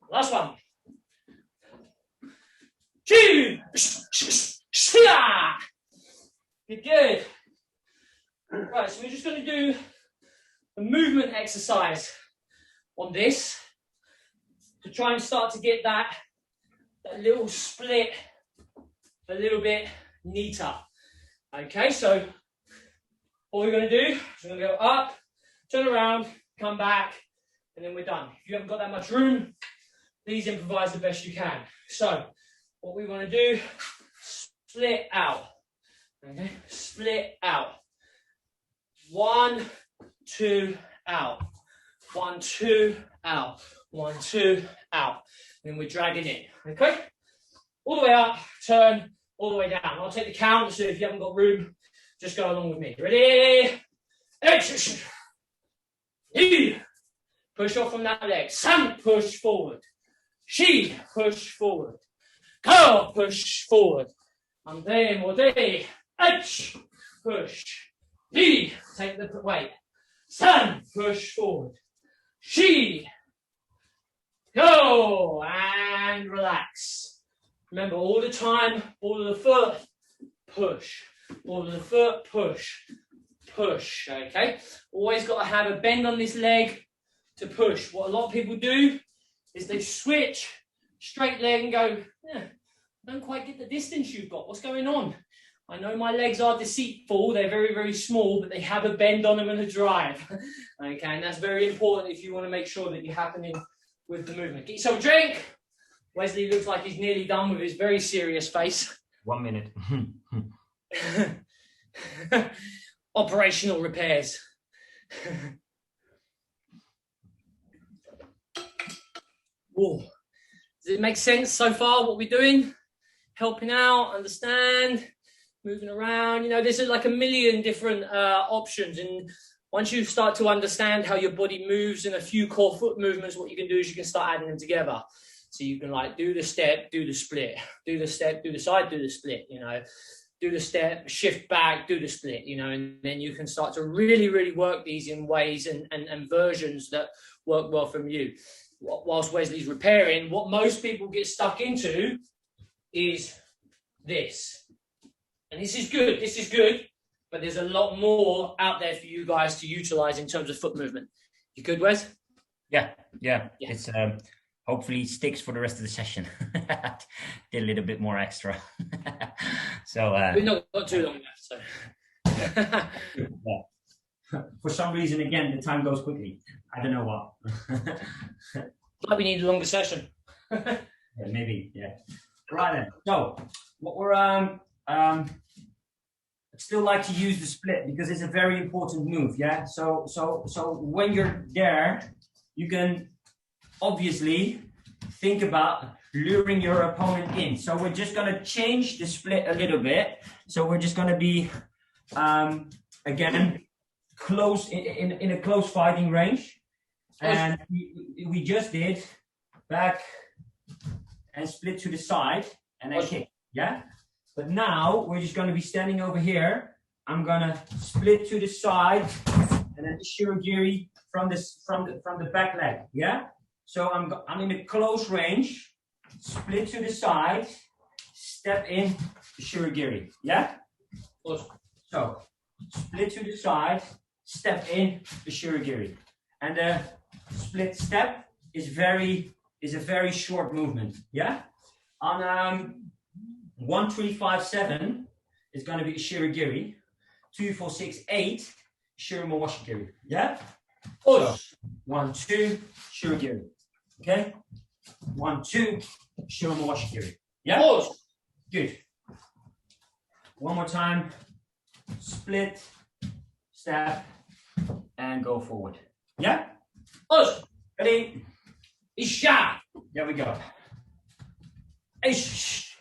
[SPEAKER 2] Last one. Good. Right, so we're just going to do a movement exercise on this to try and start to get that little split a little bit neater. Okay, so what we're going to do is we're going to go up, turn around, come back, and then we're done. If you haven't got that much room, please improvise the best you can. So what we want to do, split out. Okay, split out. 1, 2, out. 1, 2, out. 1, 2, out. Then we're dragging it. Okay? All the way up, turn, all the way down. I'll take the count, so if you haven't got room, just go along with me. Ready? Push off from that leg. San, push forward. She, push forward. Go, push forward. And then more day. Push. He, take the weight. San, push forward. She, go, and relax. Remember, all the time, ball of the foot, push. Ball of the foot, push. Push, okay? Always got to have a bend on this leg to push. What a lot of people do is they switch straight leg and go, yeah, don't quite get the distance you've got. What's going on? I know my legs are deceitful. They're very, very small, but they have a bend on them and a drive. Okay, and that's very important if you want to make sure that you're happening with the movement. Get yourself a drink. Wesley looks like he's nearly done with his very serious face.
[SPEAKER 1] 1 minute.
[SPEAKER 2] Operational repairs. Whoa. Does it make sense so far what we're doing? Helping out, understand, moving around. You know, there's like a million different options, and once you start to understand how your body moves in a few core foot movements, what you can do is you can start adding them together. So you can like do the step, do the split, do the step, do the side, do the split, you know, do the step, shift back, do the split, you know, and then you can start to really, really work these in ways and versions that work well from you. Whilst Wesley's repairing, what most people get stuck into is this. And this is good, but there's a lot more out there for you guys to utilize in terms of foot movement. You good, Wes?
[SPEAKER 1] Yeah. It's hopefully sticks for the rest of the session. Did a little bit more extra. So
[SPEAKER 2] we've not got too long left, so.
[SPEAKER 1] Yeah. For some reason, again, the time goes quickly. I don't know what.
[SPEAKER 2] Like we need a longer session.
[SPEAKER 1] Yeah, maybe, yeah. Right then. So what we're I'd still like to use the split because it's a very important move. Yeah. So when you're there, you can obviously think about luring your opponent in. So we're just going to change the split a little bit. So we're just going to be again close in a close fighting range, and we just did back and split to the side and then kick. Yeah. But now we're just going to be standing over here. I'm going to split to the side and then shirogiri from the back leg. Yeah. So I'm in a close range, split to the side, step in shirogiri. Yeah. So split to the side, step in the shirogiri, and the split step is a very short movement. Yeah. On 1, 3, 5, 7 is going to be a shirogiri. 2, 4, 6, 8 shiromawashigiri. Yeah. So 1, 2 shirogiri. Okay. 1, 2 shiromawashigiri. Yeah. Good. One more time. Split, step, and go forward. Yeah. Ready? Isha. There we go. Ish.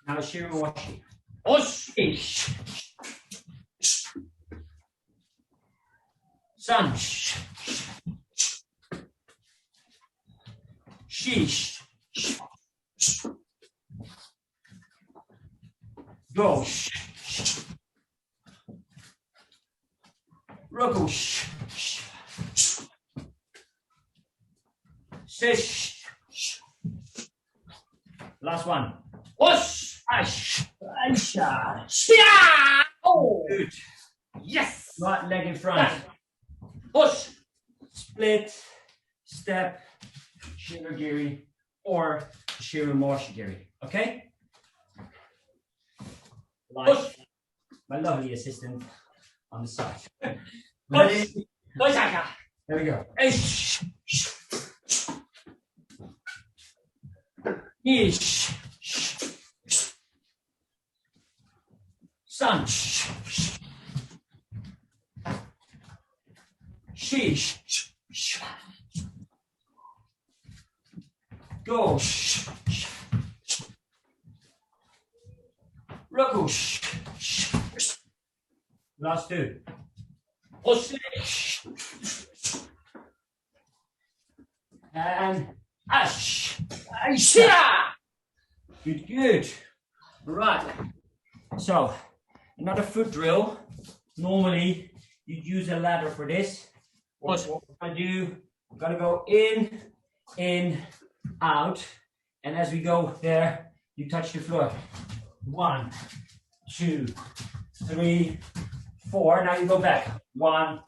[SPEAKER 1] Now shiramawashi. Ish. Sun. Sheesh. Go. Roku. Sish. Last one. Osh. Ash. Aisha. Shia. Oh. Good. Yes. Right leg in front. Push. Split. Step. Shirogiri or shiromawashigiri. Okay. Like my lovely assistant on the side. Ready? There we go. Ish. Ish. Sun. Sheesh. Go. Roku. Last two. And ash. Aisha. Good. Right. So another foot drill. Normally you'd use a ladder for this. What I do, I'm gonna go in, out, and as we go there, you touch the floor. 1, 2, 3, 4. Now you go back. 1,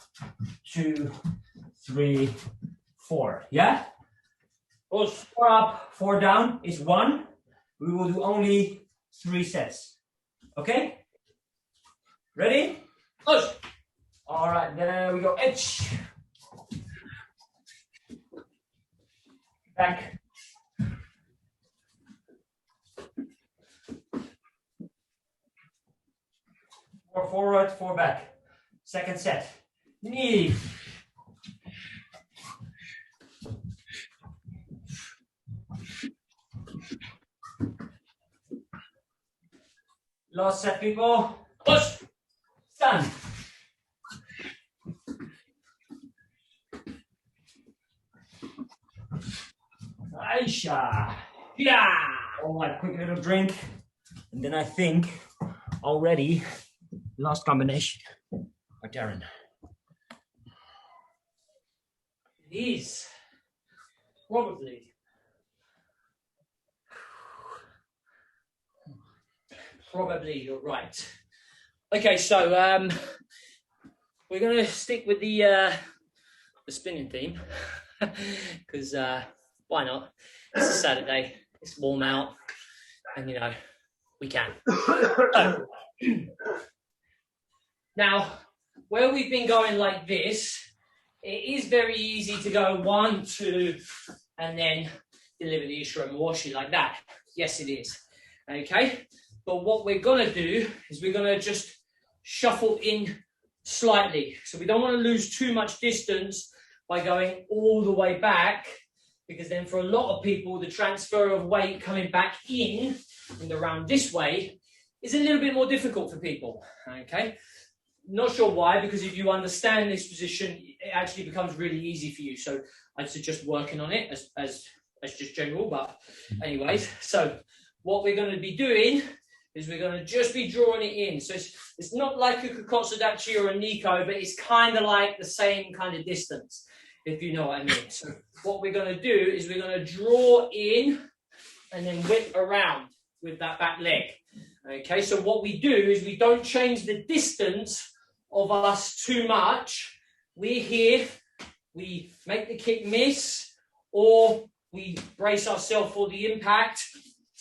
[SPEAKER 1] 2, 3, 4. Yeah? 4 up, 4 down is 1. We will do only 3 sets. Okay? Ready? Push. All right, there we go. Edge. Back. Four forward, 4 back. Second set. Knee. Last set, people. Push. Stand. Aisha.
[SPEAKER 2] Yeah.
[SPEAKER 1] All right, quick little drink. And then I think already last combination. By Darren.
[SPEAKER 2] It is. Probably. Probably, you're right. Okay, so we're going to stick with the spinning theme because why not? It's a Saturday, it's warm out, and you know, we can. So, now, where we've been going like this, it is very easy to go 1, 2, and then deliver the Ishiro Mawashi like that. Yes, it is. Okay, but what we're going to do is we're going to just shuffle in slightly. So we don't want to lose too much distance by going all the way back, because then for a lot of people, the transfer of weight coming back in and around this way is a little bit more difficult for people. Okay. Not sure why, because if you understand this position, it actually becomes really easy for you. So I'd suggest working on it as just general, but anyways, so what we're going to be doing is we're going to just be drawing it in. So it's not like a Kokotsudachi or a Nico, but it's kind of like the same kind of distance, if you know what I mean. So what we're going to do is we're going to draw in and then whip around with that back leg. Okay, so what we do is we don't change the distance of us too much. We're here, we make the kick miss, or we brace ourselves for the impact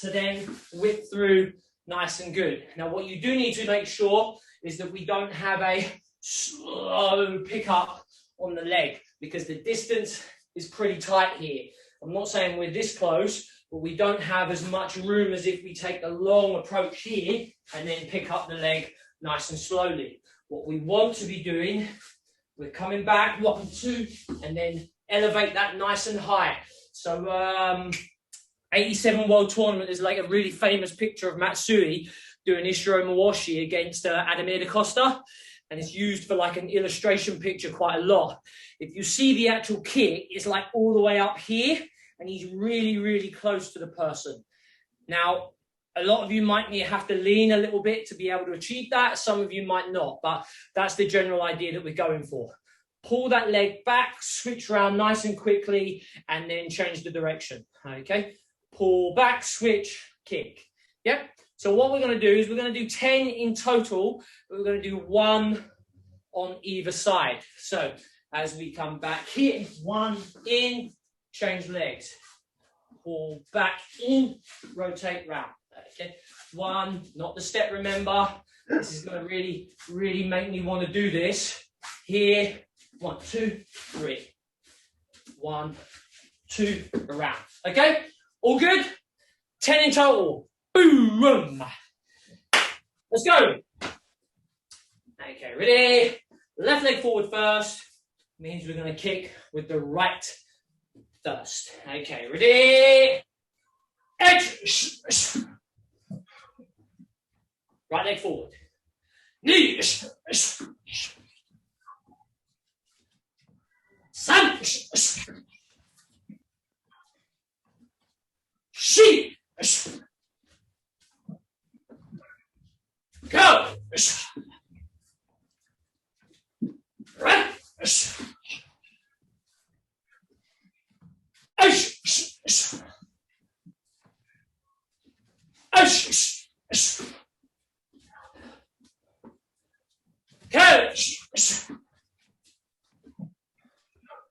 [SPEAKER 2] to then whip through nice and good. Now, what you do need to make sure is that we don't have a slow pickup on the leg, because the distance is pretty tight here. I'm not saying we're this close, but we don't have as much room as if we take a long approach here and then pick up the leg nice and slowly. What we want to be doing, we're coming back, 1, 2, and then elevate that nice and high. So 87 World Tournament is like a really famous picture of Matsui doing Ishiro Mawashi against Ademir da Costa, and it's used for like an illustration picture quite a lot. If you see the actual kick, it's like all the way up here, and he's really, really close to the person. Now, a lot of you might have to lean a little bit to be able to achieve that. Some of you might not, but that's the general idea that we're going for. Pull that leg back, switch around nice and quickly, and then change the direction, okay? Pull back, switch, kick. Yep. So what we're going to do is we're going to do 10 in total, but we're going to do 1 on either side. So as we come back here, 1 in, change legs. Pull back in, rotate round. Okay. 1, not the step, remember. This is going to really, really make me want to do this. Here, 1, 2, 3. 1, 2, around. Okay. All good? 10 in total. Boom. Let's go. Okay, ready? Left leg forward first. Means we're going to kick with the right first. Okay, ready? Edge. Right leg forward. Knee. San. She. Go. Right.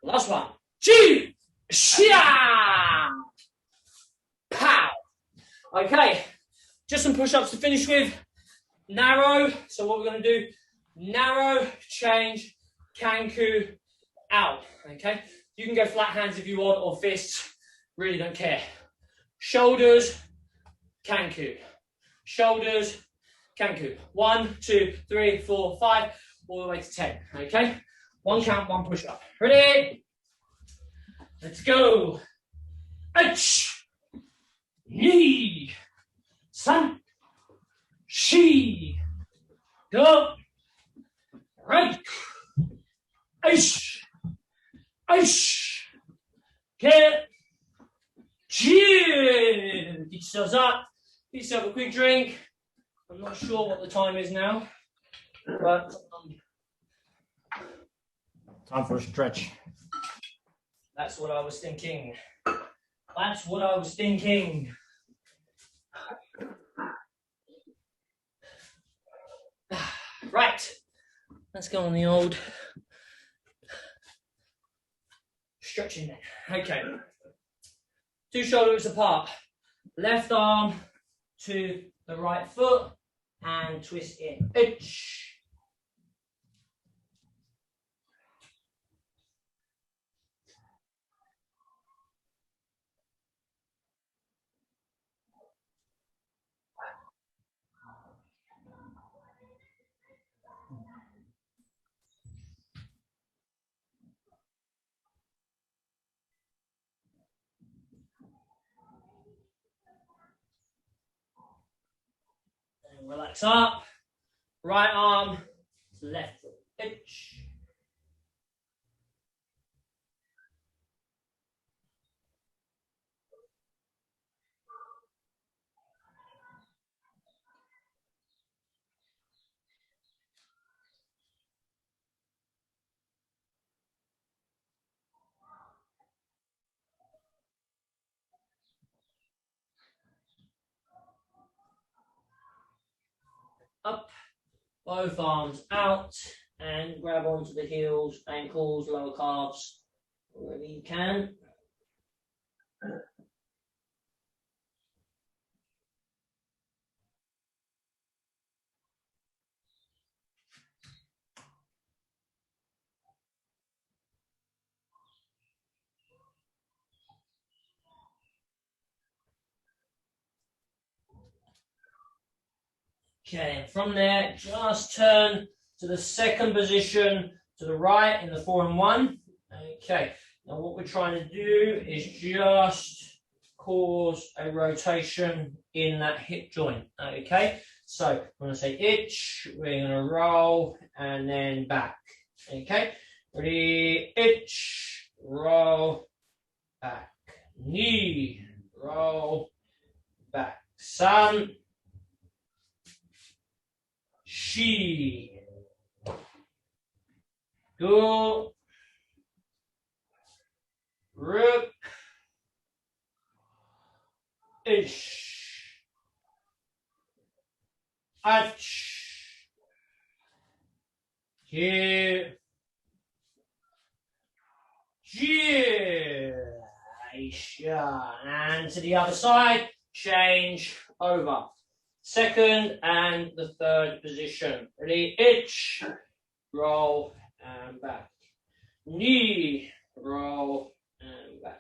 [SPEAKER 2] Last one. Chi. Shia. Pow. Okay. Just some push-ups to finish with. Narrow. So what we're going to do, narrow, change, kanku, out. Okay. You can go flat hands if you want, or fists. Really don't care. Shoulders, kanku. Shoulders, kanku. 1, 2, 3, 4, 5, all the way to 10. Okay. 1 count, 1 push up. Ready? Let's go. H, knee, san, she, go, right, ish, get, Get yourselves up. Get yourself a quick drink. I'm not sure what the time is now, but
[SPEAKER 1] time for a stretch.
[SPEAKER 2] That's what I was thinking. That's what I was thinking. Right. Let's go on the old stretching then. Okay. 2 shoulder widths apart. Left arm to the right foot and twist in. Itch. And relax up. Right arm to left foot. Itch. Up, both arms out, and grab onto the heels, ankles, lower calves, wherever you can. Okay, and from there, just turn to the second position to the right in the 4 and 1. Okay, now what we're trying to do is just cause a rotation in that hip joint. Okay, so I'm going to say itch, we're going to roll and then back. Okay, ready, itch, roll, back, knee, roll, back, sun, she, go, rook, ish, ach, here, and to the other side, change over. Second and the third position. Ready? Itch, roll and back. Knee, roll and back.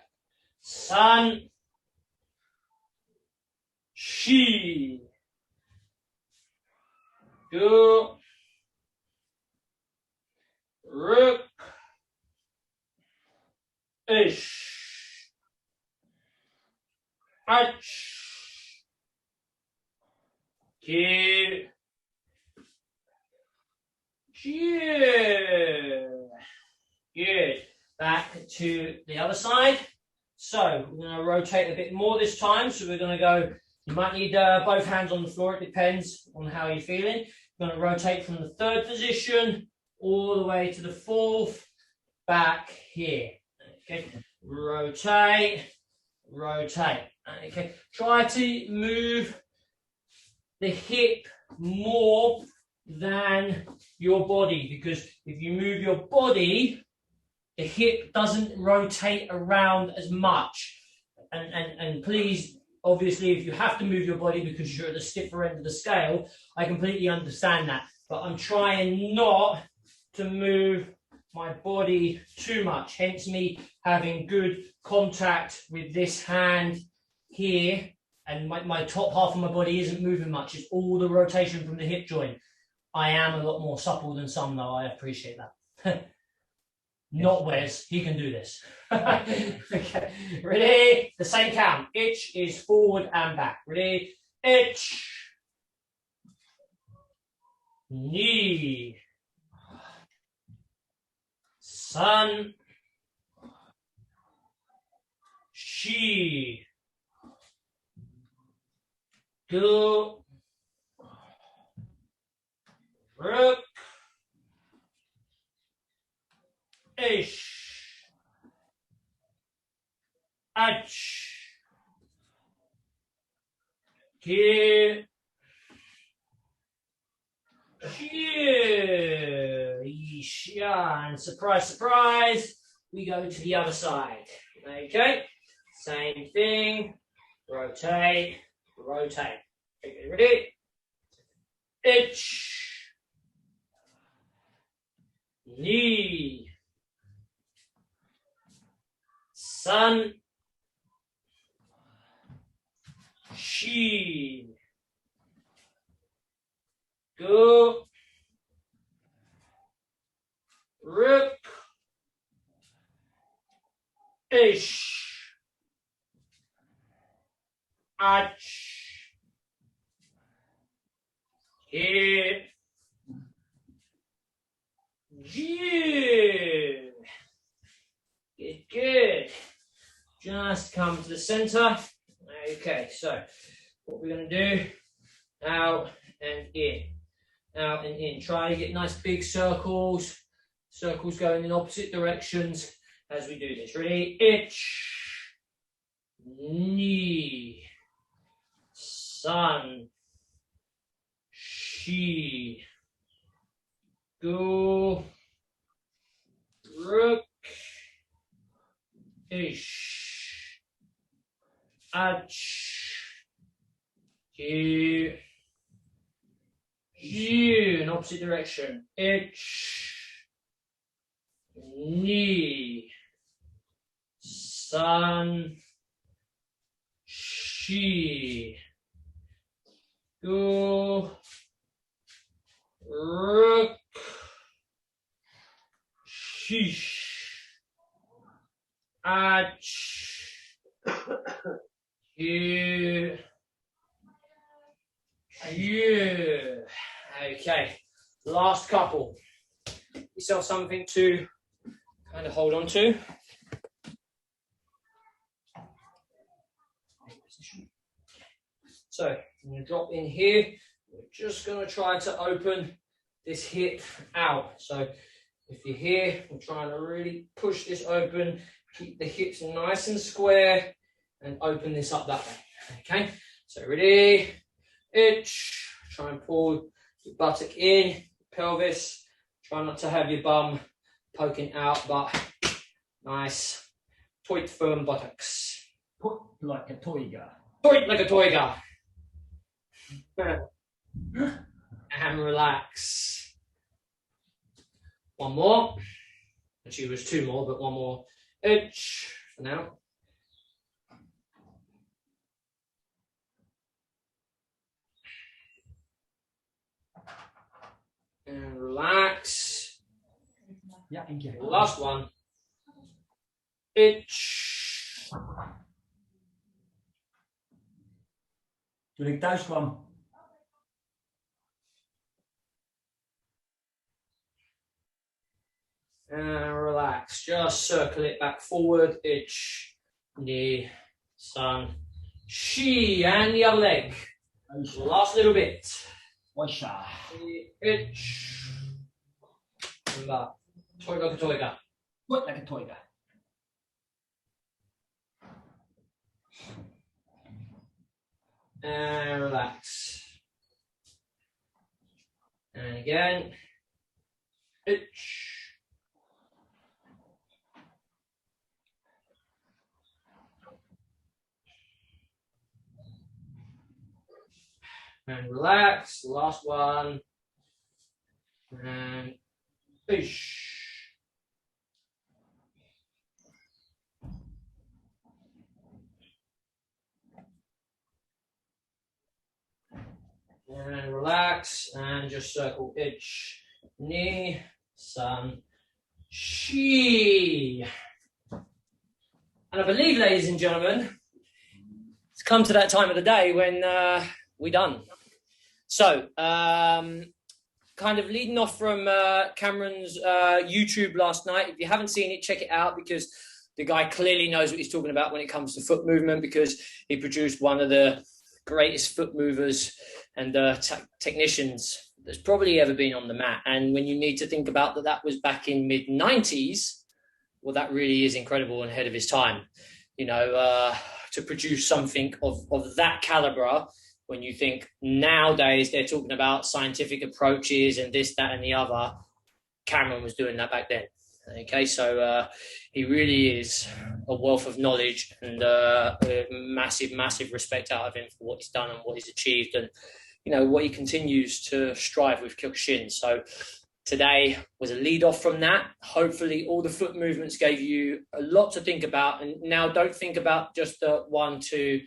[SPEAKER 2] Sun, she, go, rook, ish, ach, Good. Good. Back to the other side. So we're going to rotate a bit more this time. So we're going to go, you might need both hands on the floor. It depends on how you're feeling. We're going to rotate from the third position all the way to the fourth, back here. Okay. Rotate, rotate. Okay. Try to move the hip more than your body, because if you move your body, the hip doesn't rotate around as much. And please, obviously, if you have to move your body because you're at the stiffer end of the scale, I completely understand that. But I'm trying not to move my body too much, hence me having good contact with this hand here. And my top half of my body isn't moving much. It's all the rotation from the hip joint. I am a lot more supple than some, though. I appreciate that. Not Wes. He can do this. Okay. Ready? The same count. Itch is forward and back. Ready? Itch. Knee. Sun. She. Go. Rook. Ish. Ach. Here. Here. Yeah. And surprise, surprise. We go to the other side. Okay. Same thing. Rotate. Rotate. Okay, ready? Itch. Knee. Sun. She. Go. Rook. Ish. Ach. Here. Good. Good, good. Just come to the center. Okay, so what we're going to do, out and in. Out and in. Try to get nice big circles. Circles going in opposite directions as we do this. Ready? Itch. Knee. Sun. She. Go. Rook. Ish. Ach. You. You. In opposite direction. Itch. Knee. Sun. She. Go. Rook. Sheesh. Ach. You. You. Okay. Last couple. Get yourself something to kind of hold on to. So I'm going to drop in here. We're just going to try to open this hip out. So if you're here, we're trying to really push this open, keep the hips nice and square, and open this up that way. Okay, so ready, itch, try and pull your buttock in, pelvis, try not to have your bum poking out, but nice, tight, firm buttocks.
[SPEAKER 1] Put like a toiga.
[SPEAKER 2] Tight like a toiga. And relax. One more. Actually, it was two more, but one more. Itch for now. And relax.
[SPEAKER 1] Ja, eentje.
[SPEAKER 2] Last one. Itch.
[SPEAKER 1] Toen ik thuis kwam.
[SPEAKER 2] And relax. Just circle it back forward. Itch. Knee. Sun. She. And the other leg. Last little bit.
[SPEAKER 1] Washa.
[SPEAKER 2] Itch. And back. Toiga, toiga.
[SPEAKER 1] Put like a toiga.
[SPEAKER 2] And relax. And again. Itch. And relax. Last one. And ish. And relax. And just circle itch. Knee. Sun. She. And I believe, ladies and gentlemen, it's come to that time of the day when we're done. So, kind of leading off from Cameron's YouTube last night. If you haven't seen it, check it out, because the guy clearly knows what he's talking about when it comes to foot movement, because he produced one of the greatest foot movers and technicians that's probably ever been on the mat. And when you need to think about that was back in mid-90s, well, that really is incredible and ahead of his time. To produce something of that caliber, when you think nowadays they're talking about scientific approaches and this, that, and the other, Cameron was doing that back then. Okay, so he really is a wealth of knowledge, and massive respect out of him for what he's done and what he's achieved, and what he continues to strive with Kyokushin. So today was a lead off from that. Hopefully all the foot movements gave you a lot to think about, and now don't think about just the 1-2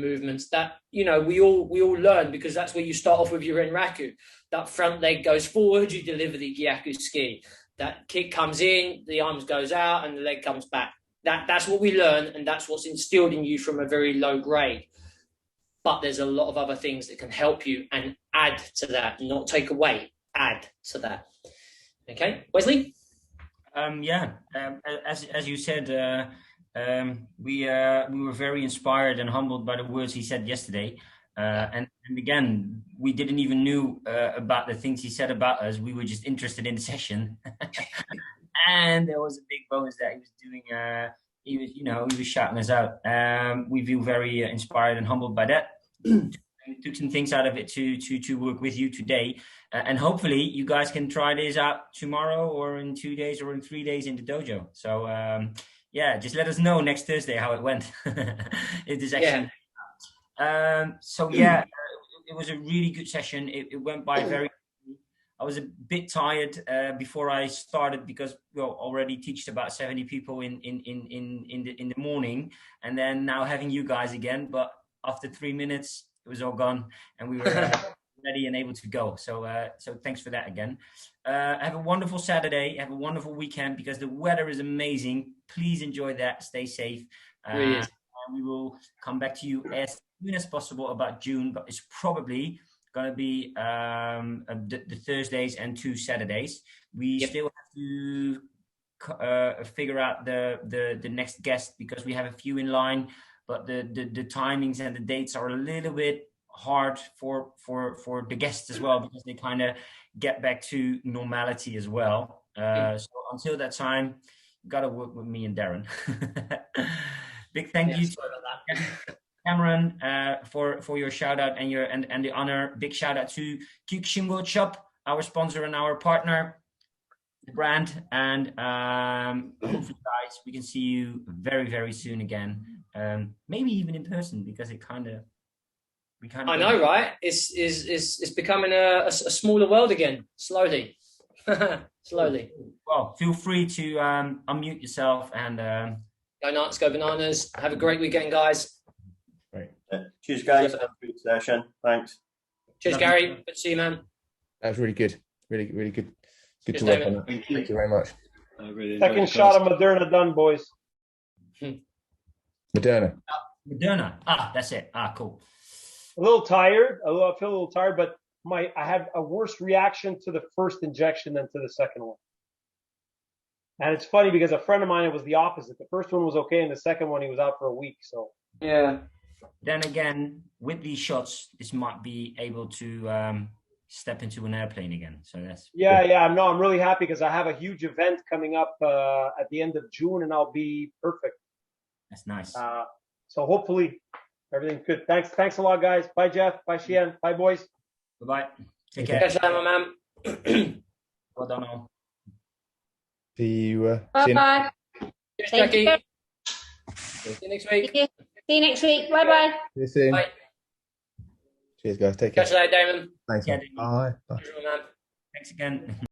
[SPEAKER 2] movements that we all learn, because that's where you start off with your Enraku. That front leg goes forward, you deliver the Gyaku ski. That kick comes in, the arms goes out, and the leg comes back. That's what we learn, and that's what's instilled in you from a very low grade. But there's a lot of other things that can help you and add to that, not take away, add to that. Okay, Wesley?
[SPEAKER 1] As you said, we were very inspired and humbled by the words he said yesterday. And again, we didn't even knew about the things he said about us. We were just interested in the session. And there was a big bonus that he was doing. He was shouting us out. We feel very inspired and humbled by that. Took some things out of it to work with you today. And hopefully you guys can try this out tomorrow or in 2 days or in 3 days in the dojo. So just let us know next Thursday how it went. It is actually... it was a really good session. It went by very quickly. I was a bit tired before I started because we already teached about 70 people in the morning, and then now having you guys again. But after 3 minutes, it was all gone, and we were ready and able to go. So thanks for that again. Have a wonderful Saturday. Have a wonderful weekend, because the weather is amazing. Please enjoy that. Stay safe.
[SPEAKER 2] Really is.
[SPEAKER 1] And we will come back to you as soon as possible about June, but it's probably going to be the Thursdays and 2 Saturdays. We still have to figure out the next guest, because we have a few in line, but the timings and the dates are a little bit hard for the guests as well, because they kind of get back to normality as well. So until that time, you got to work with me and Darren. Big thank you to Cameron for your shout out and the honor. Big shout out to Kyokushin World Shop, our sponsor and our partner, the brand. And hopefully, guys, we can see you very, very soon again. Maybe even in person, because I
[SPEAKER 2] know, right? It's becoming a smaller world again, slowly. Slowly.
[SPEAKER 1] Well, feel free to unmute yourself and
[SPEAKER 2] go nuts, go bananas. Have a great weekend, guys.
[SPEAKER 3] Great. Cheers, guys. Have a good session. Thanks.
[SPEAKER 2] Cheers, Gary. Good to see you, man.
[SPEAKER 4] That was really good. Really, really good. Good
[SPEAKER 2] Cheers,
[SPEAKER 4] to work
[SPEAKER 2] David.
[SPEAKER 4] on that. Thank you very much.
[SPEAKER 3] Really
[SPEAKER 5] Second shot of Moderna done, boys.
[SPEAKER 4] Moderna.
[SPEAKER 1] Moderna. That's it. Cool.
[SPEAKER 5] A little tired. I feel a little tired, but I had a worse reaction to the first injection than to the second one. And it's funny because a friend of mine, it was the opposite. The first one was okay, and the second one, he was out for a week. So
[SPEAKER 2] yeah.
[SPEAKER 1] Then again, with these shots, this might be able to step into an airplane again. So that's
[SPEAKER 5] No, I'm really happy because I have a huge event coming up at the end of June, and I'll be perfect.
[SPEAKER 1] That's nice.
[SPEAKER 5] So hopefully everything's good. Thanks a lot, guys. Bye, Jeff. Bye, Shihan. Bye, boys.
[SPEAKER 1] Bye. Take care.
[SPEAKER 2] Catch you later, my man.
[SPEAKER 1] Well done, all.
[SPEAKER 4] See you.
[SPEAKER 6] Bye-bye.
[SPEAKER 2] Cheers,
[SPEAKER 6] Thank
[SPEAKER 2] Jackie.
[SPEAKER 6] you.
[SPEAKER 2] See you next week.
[SPEAKER 6] See you next week. Bye-bye.
[SPEAKER 4] See you soon.
[SPEAKER 2] Bye.
[SPEAKER 4] Cheers, guys. Take care.
[SPEAKER 2] Catch you later, Damon.
[SPEAKER 4] Thanks.
[SPEAKER 1] Yeah,
[SPEAKER 4] Bye. Bye.
[SPEAKER 2] Cheers, my man.
[SPEAKER 1] Thanks again.